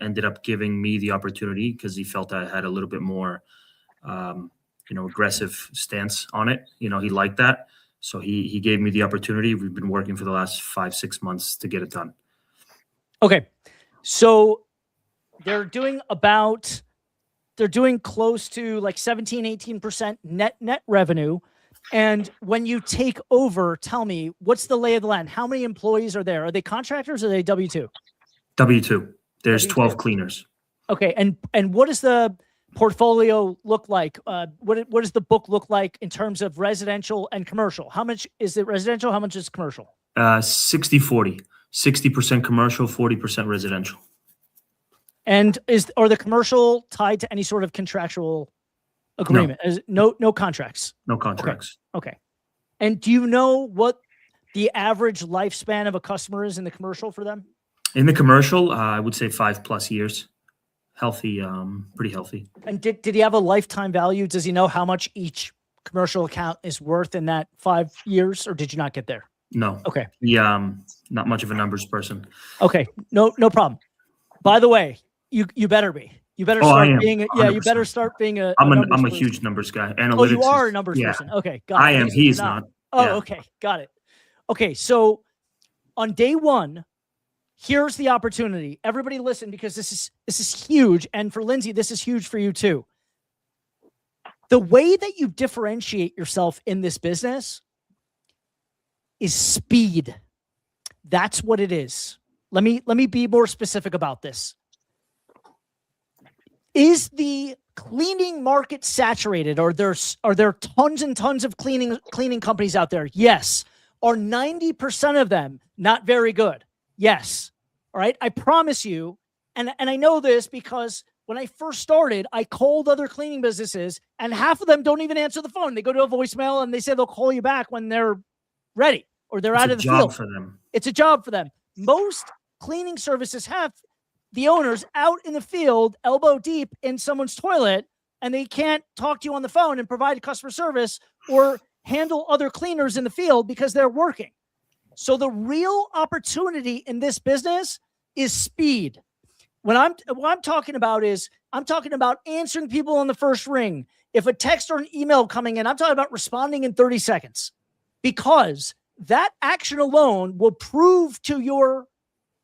ended up giving me the opportunity because he felt I had a little bit more aggressive stance on it. He liked that. So he gave me the opportunity. We've been working for the last 5-6 months to get it done. Okay. So they're doing close to like 17-18% net revenue. And when you take over, tell me, what's the lay of the land? How many employees are there? Are they contractors or are they W-2? W-2. There's W2. 12 cleaners. Okay. And what does the portfolio look like? What does the book look like in terms of residential and commercial? How much is it residential? How much is commercial? 60-40. 60% commercial, 40% residential. And are the commercial tied to any sort of contractual agreement? No contracts. No contracts. Okay. And do you know what the average lifespan of a customer is in the commercial for them? In the commercial, I would say 5+ years. Healthy, pretty healthy. And did he have a lifetime value? Does he know how much each commercial account is worth in that 5 years, or did you not get there? No. Okay. Not much of a numbers person. Okay. No problem. By the way, you better be. You better I start am, being. You better 100%. start being a I'm numbers a person. huge numbers guy. Oh, Analytics. you are a numbers yeah, person. Okay, got it. I am. Okay, so you're He's not. Oh, Yeah. okay, got it. Okay, so on day one, here's the opportunity. Everybody listen, because this is huge, and for Lindsay, this is huge for you too. The way that you differentiate yourself in this business is speed. That's what it is. Let me be more specific about this. Is the cleaning market saturated? Are there tons and tons of cleaning companies out there? Yes. Are 90% of them not very good? Yes. All right. I promise you, and I know this because when I first started, I called other cleaning businesses, and half of them don't even answer the phone. They go to a voicemail and they say they'll call you back when they're ready or they're out of the field. For them. It's a job for them. Most cleaning services have the owners out in the field, elbow deep in someone's toilet, and they can't talk to you on the phone and provide customer service or handle other cleaners in the field because they're working. So the real opportunity in this business is speed. What I'm talking about is I'm talking about answering people on the first ring. If a text or an email coming in, I'm talking about responding in 30 seconds, because that action alone will prove to your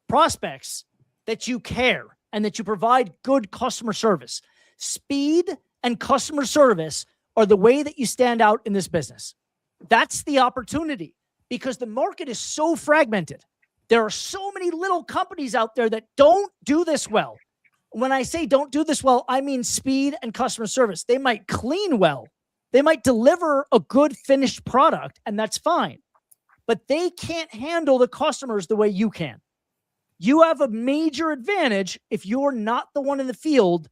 prospects that you care and that you provide good customer service. Speed and customer service are the way that you stand out in this business. That's the opportunity, because the market is so fragmented. There are so many little companies out there that don't do this well. When I say don't do this well, I mean speed and customer service. They might clean well. They might deliver a good finished product, and that's fine. But they can't handle the customers the way you can. You have a major advantage if you're not the one in the field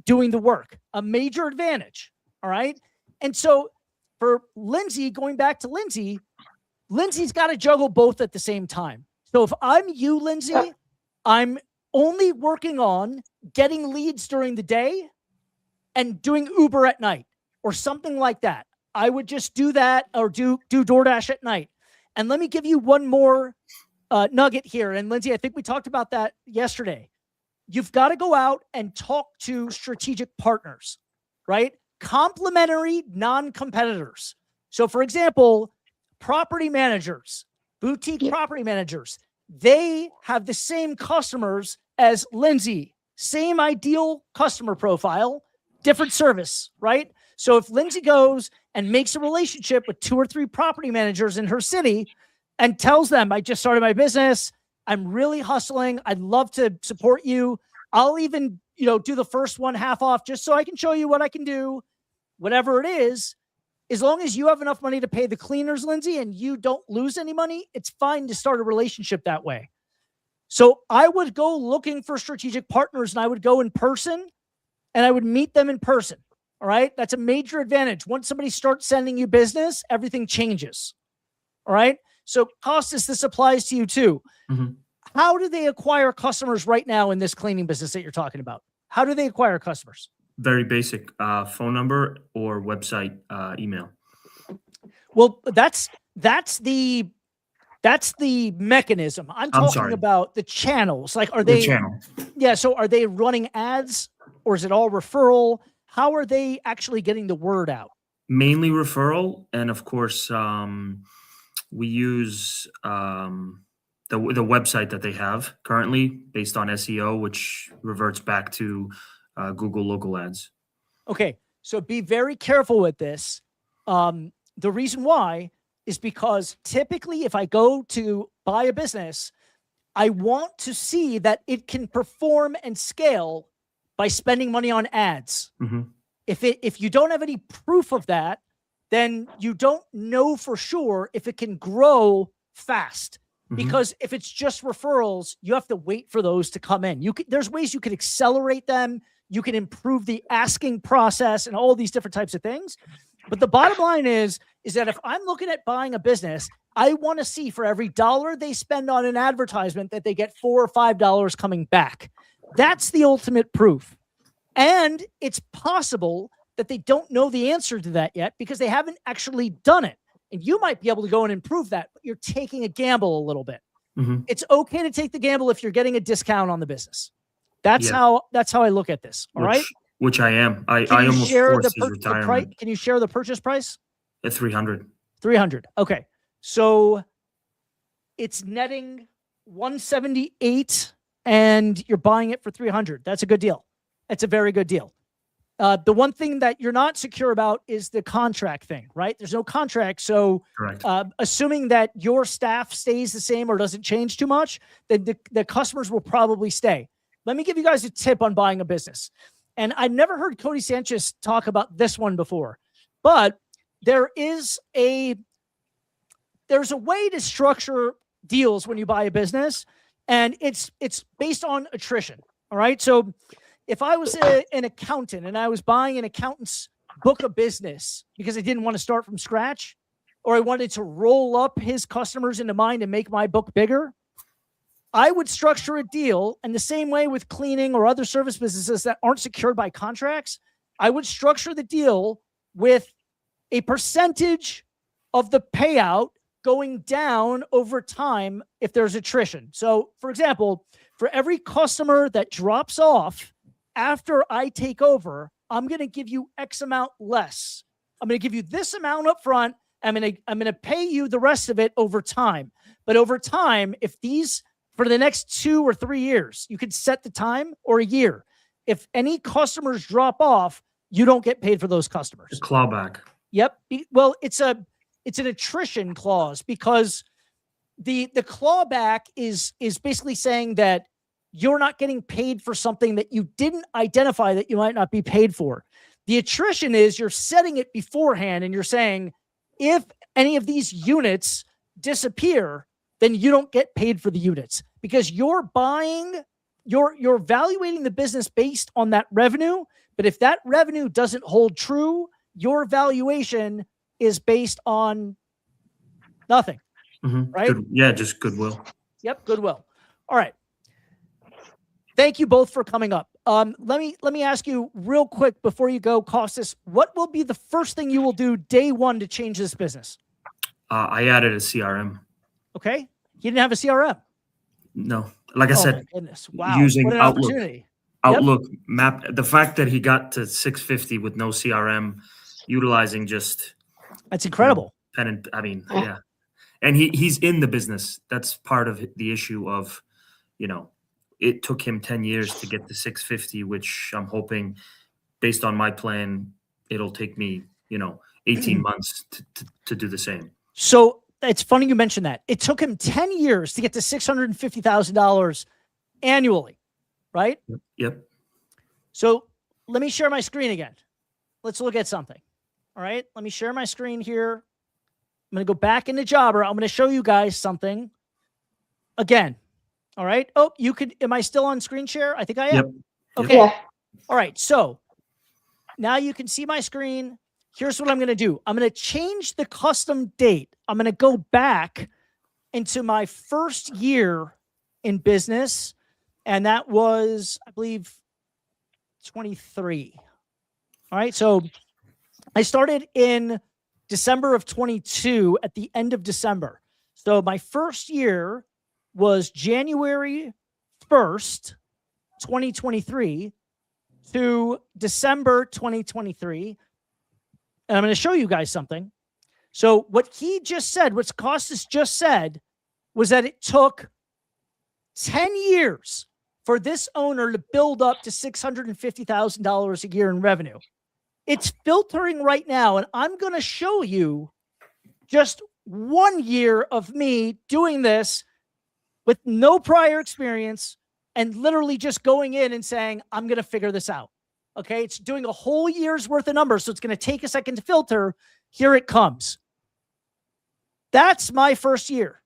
doing the work. A major advantage. All right. And so for Lindsay, going back to Lindsay, Lindsay's got to juggle both at the same time. So if I'm you, Lindsay, I'm only working on getting leads during the day and doing Uber at night or something like that. I would just do that, or do DoorDash at night. And let me give you one more nugget here. And Lindsay, I think we talked about that yesterday. You've got to go out and talk to strategic partners, right? Complementary non-competitors. So for example, property managers, boutique property managers, they have the same customers as Lindsay, same ideal customer profile, different service, right? So if Lindsay goes and makes a relationship with 2 or 3 property managers in her city and tells them, I just started my business, I'm really hustling, I'd love to support you, I'll even, do the first one half off just so I can show you what I can do, whatever it is. As long as you have enough money to pay the cleaners, Lindsay, and you don't lose any money, it's fine to start a relationship that way. So I would go looking for strategic partners, and I would go in person and I would meet them in person. All right. That's a major advantage. Once somebody starts sending you business, everything changes. All right. So Costas, this applies to you too. Mm-hmm. How do they acquire customers right now in this cleaning business that you're talking about? How do they acquire customers? Very basic, phone number or website, email. Well, that's the mechanism. I'm talking about the channels. Like, are they? The channel. Yeah. So are they running ads, or is it all referral? How are they actually getting the word out? Mainly referral, and of course, we use the website that they have currently based on SEO, which reverts back to Google local ads. Okay, so be very careful with this. The reason why is because typically if I go to buy a business, I want to see that it can perform and scale by spending money on ads. Mm-hmm. If you don't have any proof of that, then you don't know for sure if it can grow fast. Mm-hmm. Because if it's just referrals, you have to wait for those to come in. There's ways you can accelerate them. You can improve the asking process and all these different types of things. But the bottom line is that if I'm looking at buying a business, I want to see for every dollar they spend on an advertisement that they get $4 or $5 coming back. That's the ultimate proof. And it's possible that they don't know the answer to that yet because they haven't actually done it. And you might be able to go and improve that, but you're taking a gamble a little bit. Mm-hmm. It's okay to take the gamble if you're getting a discount on the business. That's Yeah. how I look at this. All right. Which I am. I Can you almost share forced his the price? retirement Can you share the purchase price? at 300. 300. Okay. So it's netting 178 and you're buying it for 300. That's a good deal. That's a very good deal. The one thing that you're not secure about is the contract thing, right? There's no contract. So Correct. Assuming that your staff stays the same or doesn't change too much, then the customers will probably stay. Let me give you guys a tip on buying a business. And I've never heard Cody Sanchez talk about this one before, but there's a way to structure deals when you buy a business, and it's based on attrition. All right. So if I was an accountant and I was buying an accountant's book of business because I didn't want to start from scratch, or I wanted to roll up his customers into mine and make my book bigger, I would structure a deal. And the same way with cleaning or other service businesses that aren't secured by contracts, I would structure the deal with a percentage of the payout going down over time if there's attrition. So, for example, for every customer that drops off after I take over, I'm going to give you X amount less. I'm going to give you this amount up front. I'm going to pay you the rest of it over time. But over time, if these, for the next 2 or 3 years, you could set the time, or a year. If any customers drop off, you don't get paid for those customers. The clawback. Yep. Well, it's an attrition clause, because the clawback is basically saying that you're not getting paid for something that you didn't identify that you might not be paid for. The attrition is you're setting it beforehand and you're saying, if any of these units disappear, then you don't get paid for the units, because you're evaluating the business based on that revenue. But if that revenue doesn't hold true, your valuation is based on nothing. Mm-hmm. Right? Just goodwill. Yep, goodwill. All right. Thank you both for coming up. Let me ask you real quick before you go, Costas, what will be the first thing you will do day one to change this business? I added a CRM. Okay. You didn't have a CRM? No. Like I said, my goodness. Wow. using what an Outlook. opportunity. Outlook map. The fact that he got to 650 with no CRM, utilizing just that's incredible. Yeah. And he's in the business. That's part of the issue of, it took him 10 years to get to 650, which I'm hoping, based on my plan, it'll take me, 18 months to do the same. So it's funny you mentioned that. It took him 10 years to get to $650,000 annually, right? Yep. So let me share my screen again. Let's look at something. All right. Let me share my screen here. I'm going to go back into Jobber. I'm going to show you guys something again. All right. Oh, am I still on screen share? I think I am. Yep. Okay. Yeah. All right. So now you can see my screen. Here's what I'm going to do. I'm going to change the custom date. I'm going to go back into my first year in business. And that was, I believe, 23. All right. So I started in December of 22, at the end of December. So my first year was January 1st, 2023 to December 2023. And I'm going to show you guys something. So what he just said, what Costas just said, was that it took 10 years for this owner to build up to $650,000 a year in revenue. It's filtering right now, and I'm going to show you just 1 year of me doing this with no prior experience and literally just going in and saying, I'm going to figure this out. Okay. It's doing a whole year's worth of numbers. So it's going to take a second to filter. Here it comes. That's my first year.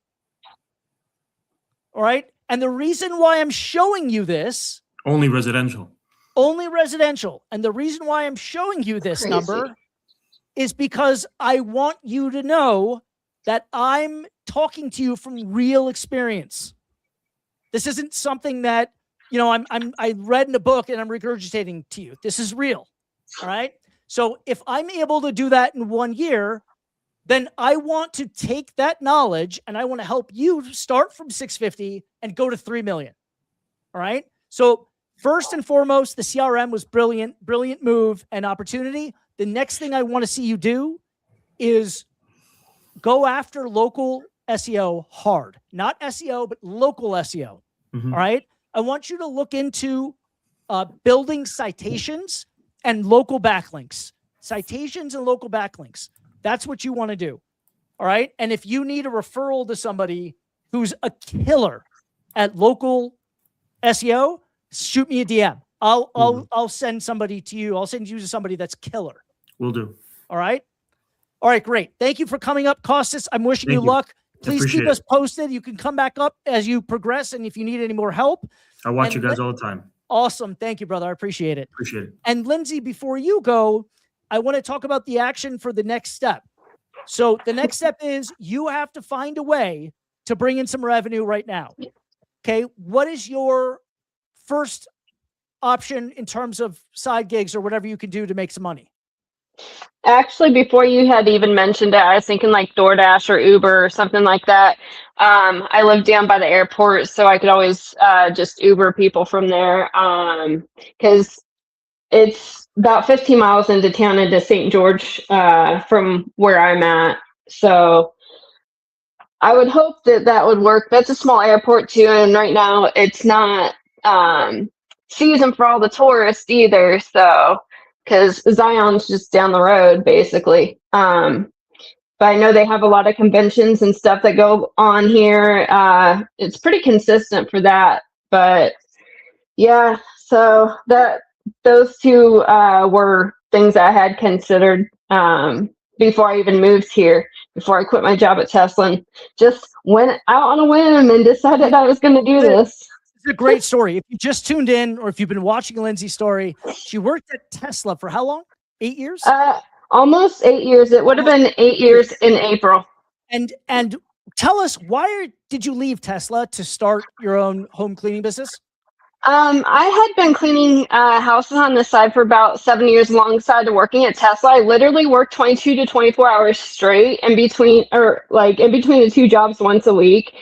All right. And the reason why I'm showing you this, only residential. And the reason why I'm showing you this number is because I want you to know that I'm talking to you from real experience. This isn't something that, I read in a book and I'm regurgitating to you. This is real. All right. So if I'm able to do that in 1 year, then I want to take that knowledge and I want to help you start from 650 and go to 3 million. All right. So first and foremost, the CRM was brilliant move and opportunity. The next thing I want to see you do is go after local SEO hard, not SEO, but local SEO. Mhm. All right. I want you to look into building citations and local backlinks. Citations and local backlinks. That's what you want to do. All right. And if you need a referral to somebody who's a killer at local SEO, shoot me a DM. I'll send somebody to you. I'll send you to somebody that's killer. Will do. All right. All right, great. Thank you for coming up, Costas. I'm wishing you Thank you. luck. Please keep Appreciate us it. posted. You can come back up as you progress, and if you need any more help. I watch And you guys all the time. Awesome. Thank you, brother. I appreciate it. Appreciate it. And Lindsay, before you go, I want to talk about the action for the next step. So the next step is you have to find a way to bring in some revenue right now. Okay. What is your first option in terms of side gigs or whatever you can do to make some money? Actually, before you had even mentioned it, I was thinking like DoorDash or Uber or something like that. I live down by the airport, so I could always just Uber people from there, because it's about 15 miles into town into St. George from where I'm at. So I would hope that that would work. That's a small airport too, and right now it's not season for all the tourists either. So because Zion's just down the road, basically. But I know they have a lot of conventions and stuff that go on here. It's pretty consistent for that. But yeah, so those two were things I had considered before I even moved here, before I quit my job at Tesla, and just went out on a whim and decided I was going to do this. It's a great story. If you just tuned in or if you've been watching Lindsay's story, she worked at Tesla for how long? 8 years? Almost 8 years. It would have been 8 years in April. And tell us, why did you leave Tesla to start your own home cleaning business? I had been cleaning houses on the side for about 7 years alongside of working at Tesla. I literally worked 22 to 24 hours straight in between the two jobs once a week.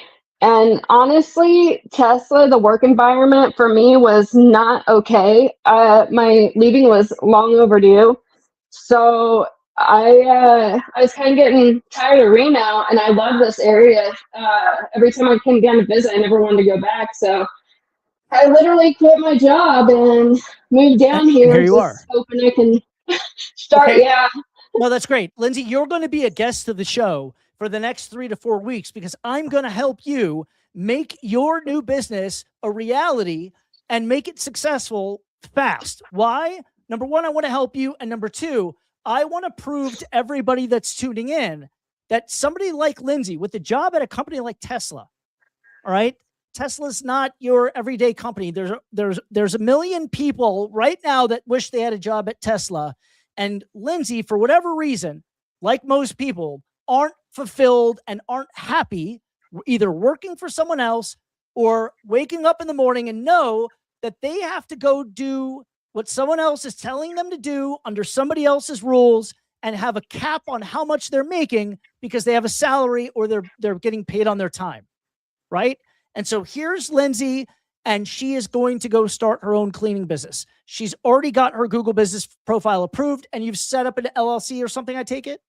And honestly, Tesla, the work environment for me was not okay. My leaving was long overdue. So I was kind of getting tired of Reno, and I love this area. Every time I came down to visit, I never wanted to go back. So I literally quit my job and moved down here. Here you are. Hoping I can start. Okay. Yeah. No, that's great. Lindsay, you're going to be a guest of the show for the next 3 to 4 weeks because I'm going to help you make your new business a reality and make it successful fast. Why? Number one, I want to help you. And number two, I want to prove to everybody that's tuning in that somebody like Lindsay with a job at a company like Tesla, all right? Tesla's not your everyday company. There's a million people right now that wish they had a job at Tesla. And Lindsay, for whatever reason, like most people, aren't fulfilled and aren't happy either working for someone else or waking up in the morning and know that they have to go do what someone else is telling them to do under somebody else's rules and have a cap on how much they're making because they have a salary or they're getting paid on their time, right? And so here's Lindsay, and she is going to go start her own cleaning business. She's already got her Google business profile approved, and you've set up an LLC or something, I take it?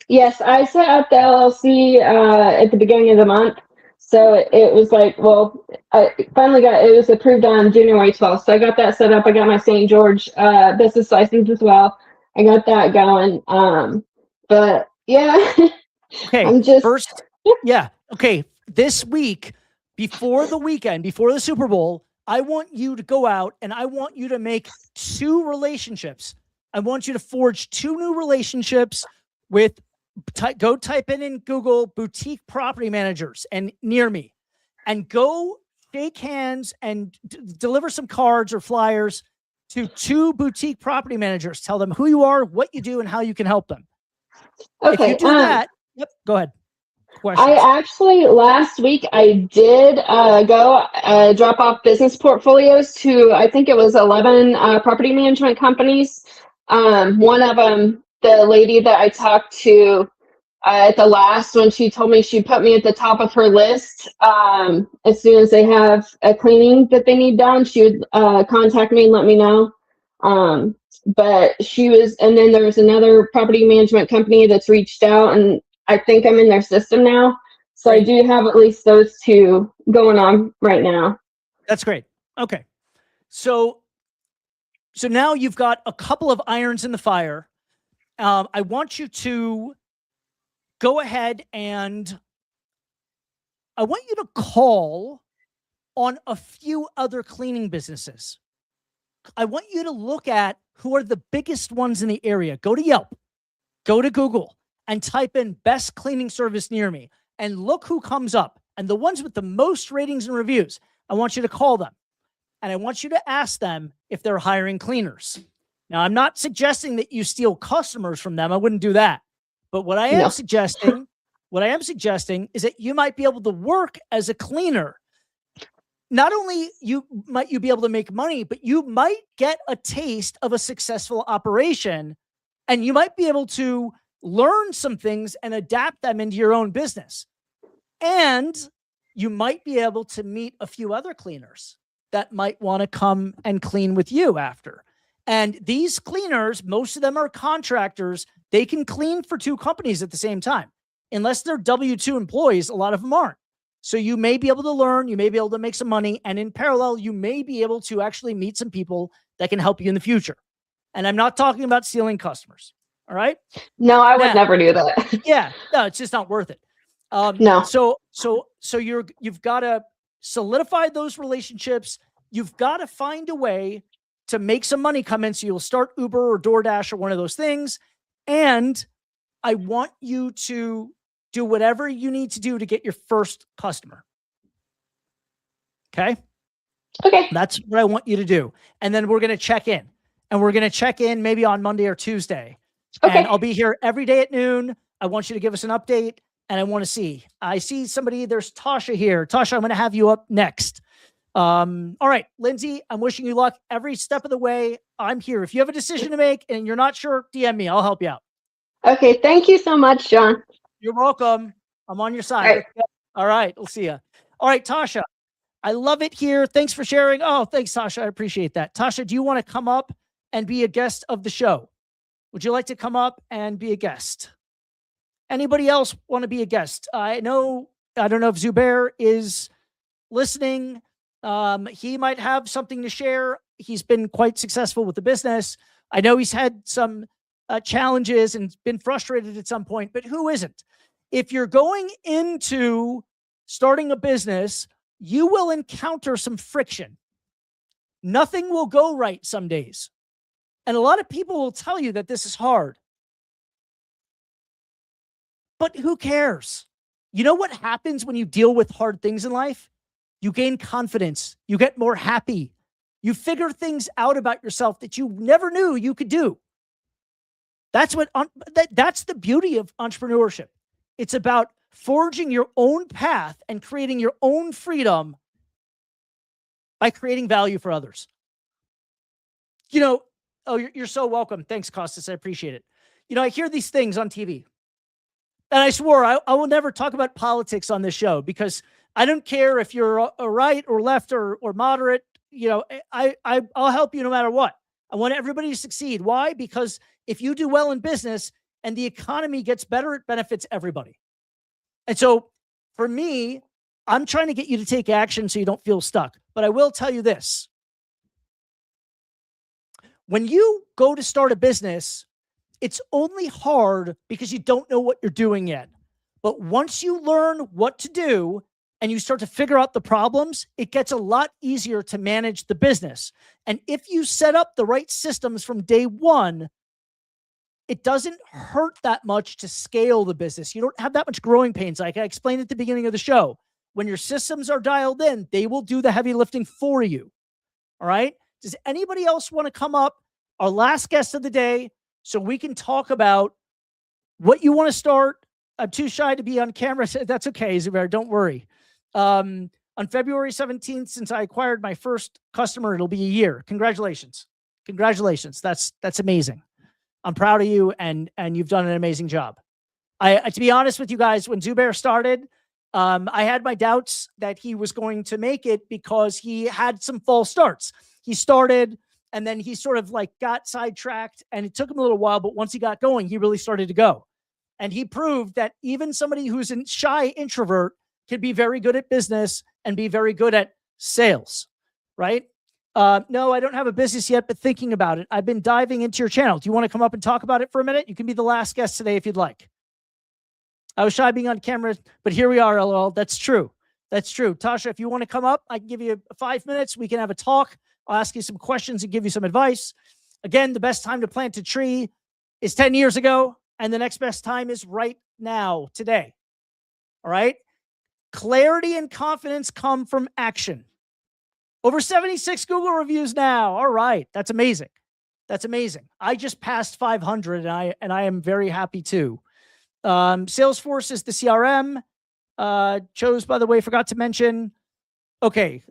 Yes, I set up the LLC at the beginning of the month. So it was like, well, it was approved on January 12th. So I got that set up. I got my St. George business license as well. I got that going. But yeah, okay. I'm just yeah. Okay. This week, before the weekend, before the Super Bowl, I want you to go out and I want you to make 2 relationships. I want you to forge 2 new relationships with go type in Google boutique property managers and near me and go shake hands and deliver some cards or flyers to 2 boutique property managers. Tell them who you are, what you do, and how you can help them. okay. If you do that, yep, go ahead. Questions? I actually, last week, I did go drop off business portfolios to, I think it was 11 property management companies. One of them, the lady that I talked to At the last one, she told me she put me at the top of her list. As soon as they have a cleaning that they need done, she would contact me and let me know. But she was, and then there was another property management company that's reached out, and I think I'm in their system now. So I do have at least those two going on right now. That's great. Okay. So now you've got a couple of irons in the fire. I want you to go ahead and I want you to call on a few other cleaning businesses. I want you to look at who are the biggest ones in the area. Go to Yelp, go to Google, and type in best cleaning service near me and look who comes up. And the ones with the most ratings and reviews, I want you to call them. And I want you to ask them if they're hiring cleaners. Now, I'm not suggesting that you steal customers from them. I wouldn't do that. But what I am suggesting is that you might be able to work as a cleaner. Not only might you be able to make money, but you might get a taste of a successful operation, and you might be able to learn some things and adapt them into your own business. And you might be able to meet a few other cleaners that might want to come and clean with you after. And these cleaners, most of them are contractors. They can clean for two companies at the same time. Unless they're W-2 employees, a lot of them aren't. So you may be able to learn, you may be able to make some money, and in parallel, you may be able to actually meet some people that can help you in the future. And I'm not talking about stealing customers. All right? No, I would never do that. Yeah, no, it's just not worth it. No. So you've got to solidify those relationships. You've got to find a way to make some money come in. So you'll start Uber or DoorDash or one of those things. And I want you to do whatever you need to do to get your first customer. Okay? Okay. That's what I want you to do. And then we're going to check in. And we're going to check in maybe on Monday or Tuesday. Okay. And I'll be here every day at noon. I want you to give us an update. And I want to see. I see somebody. There's Tasha here. Tasha, I'm going to have you up next. All right, Lindsay, I'm wishing you luck every step of the way. I'm here. If you have a decision to make and you're not sure, DM me. I'll help you out. Okay. Thank you so much, John. You're welcome. I'm on your side. All right. We'll see you. All right, Tasha, I love it here. Thanks for sharing. Oh, thanks, Tasha. I appreciate that. Tasha, do you want to come up and be a guest of the show? Would you like to come up and be a guest? Anybody else want to be a guest? I don't know if Zubair is listening. He might have something to share. He's been quite successful with the business. I know he's had some challenges and been frustrated at some point, but who isn't? If you're going into starting a business, you will encounter some friction. Nothing will go right some days. And a lot of people will tell you that this is hard. But who cares? You know what happens when you deal with hard things in life? You gain confidence. You get more happy. You figure things out about yourself that you never knew you could do. That's the beauty of entrepreneurship. It's about forging your own path and creating your own freedom by creating value for others. You're so welcome. Thanks, Costas. I appreciate it. I hear these things on TV. And I swore I will never talk about politics on this show because I don't care if you're a right or left or moderate. I'll help you no matter what. I want everybody to succeed. Why? Because if you do well in business and the economy gets better, it benefits everybody. And so for me, I'm trying to get you to take action so you don't feel stuck. But I will tell you this. When you go to start a business, it's only hard because you don't know what you're doing yet. But once you learn what to do and you start to figure out the problems, it gets a lot easier to manage the business. And if you set up the right systems from day one, it doesn't hurt that much to scale the business. You don't have that much growing pains. Like I explained at the beginning of the show, when your systems are dialed in, they will do the heavy lifting for you. All right. Does anybody else want to come up? Our last guest of the day, so we can talk about what you want to start. I'm too shy to be on camera. That's okay, Zubair. Don't worry. On February 17th, since I acquired my first customer, it'll be a year. Congratulations. Congratulations. That's amazing. I'm proud of you, and you've done an amazing job. To be honest with you guys, when Zubair started, I had my doubts that he was going to make it because he had some false starts. He started and then he sort of like got sidetracked and it took him a little while, but once he got going, he really started to go. And he proved that even somebody who's a shy introvert can be very good at business and be very good at sales, right? No, I don't have a business yet, but thinking about it. I've been diving into your channel. Do you want to come up and talk about it for a minute? You can be the last guest today if you'd like. I was shy being on camera, but here we are, LOL. That's true. That's true. Tasha, if you want to come up, I can give you 5 minutes. We can have a talk. I'll ask you some questions and give you some advice. Again, the best time to plant a tree is 10 years ago, and the next best time is right now, today. All right? Clarity and confidence come from action. Over 76 Google reviews now. All right. That's amazing. That's amazing. I just passed 500 and I am very happy too. Salesforce is the CRM. Chose, by the way, forgot to mention. Okay.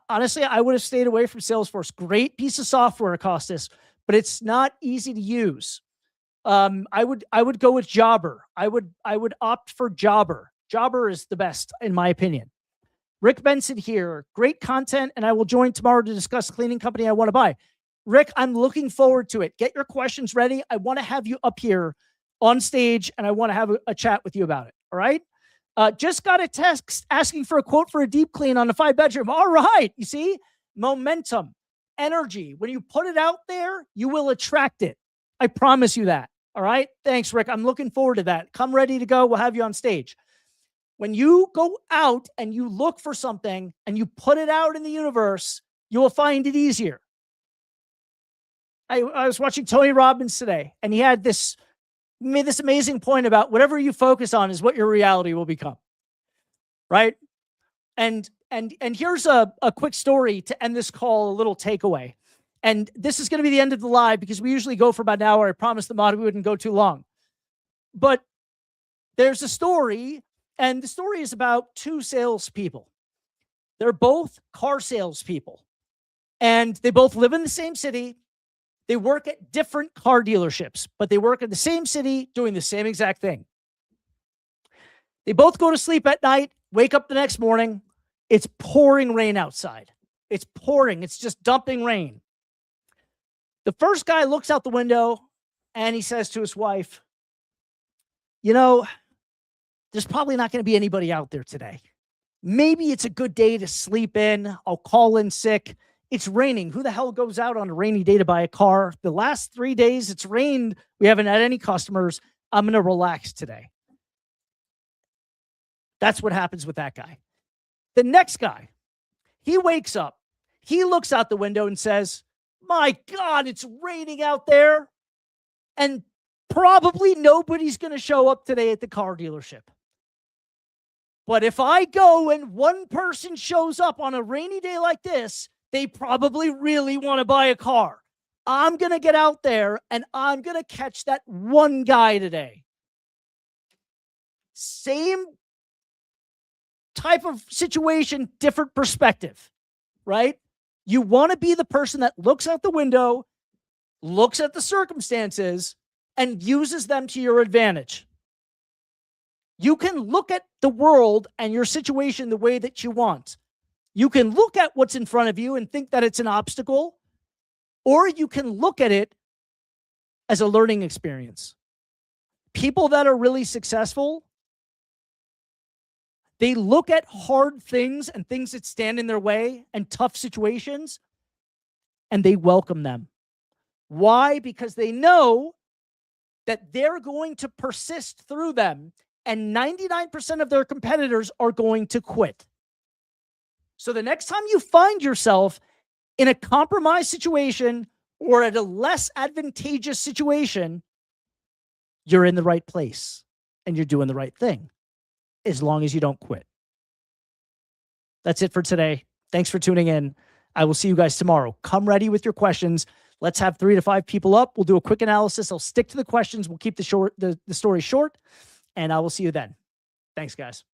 Honestly, I would have stayed away from Salesforce. Great piece of software it cost us, but it's not easy to use. I would go with Jobber. I would opt for Jobber. Jobber is the best in my opinion. Rick Benson here. Great content, and I will join tomorrow to discuss cleaning company I want to buy. Rick, I'm looking forward to it. Get your questions ready. I want to have you up here on stage, and I want to have a chat with you about it. All right? Just got a text asking for a quote for a deep clean on a 5-bedroom. All right. You see? Momentum, energy. When you put it out there, you will attract it. I promise you that. All right? Thanks, Rick. I'm looking forward to that. Come ready to go. We'll have you on stage. When you go out and you look for something and you put it out in the universe, you will find it easier. I was watching Tony Robbins today, and he made this amazing point about whatever you focus on is what your reality will become. Right? And here's a quick story to end this call, a little takeaway. And this is going to be the end of the live because we usually go for about an hour. I promised the mod we wouldn't go too long. But there's a story. And the story is about two salespeople. They're both car salespeople. And they both live in the same city. They work at different car dealerships, but they work in the same city doing the same exact thing. They both go to sleep at night, wake up the next morning. It's pouring rain outside. It's pouring. It's just dumping rain. The first guy looks out the window and he says to his wife, you know, there's probably not going to be anybody out there today. Maybe it's a good day to sleep in. I'll call in sick. It's raining. Who the hell goes out on a rainy day to buy a car? The last 3 days, it's rained. We haven't had any customers. I'm going to relax today. That's what happens with that guy. The next guy, he wakes up. He looks out the window and says, my God, it's raining out there. And probably nobody's going to show up today at the car dealership. But if I go and one person shows up on a rainy day like this, they probably really want to buy a car. I'm going to get out there and I'm going to catch that one guy today. Same type of situation, different perspective, right? You want to be the person that looks out the window, looks at the circumstances, and uses them to your advantage. You can look at the world and your situation the way that you want. You can look at what's in front of you and think that it's an obstacle, or you can look at it as a learning experience. People that are really successful, they look at hard things and things that stand in their way and tough situations, and they welcome them. Why? Because they know that they're going to persist through them, and 99% of their competitors are going to quit. So the next time you find yourself in a compromised situation or at a less advantageous situation, you're in the right place and you're doing the right thing, as long as you don't quit. That's it for today. Thanks for tuning in. I will see you guys tomorrow. Come ready with your questions. Let's have 3 to 5 people up. We'll do a quick analysis. I'll stick to the questions. We'll keep the story short, and I will see you then. Thanks, guys.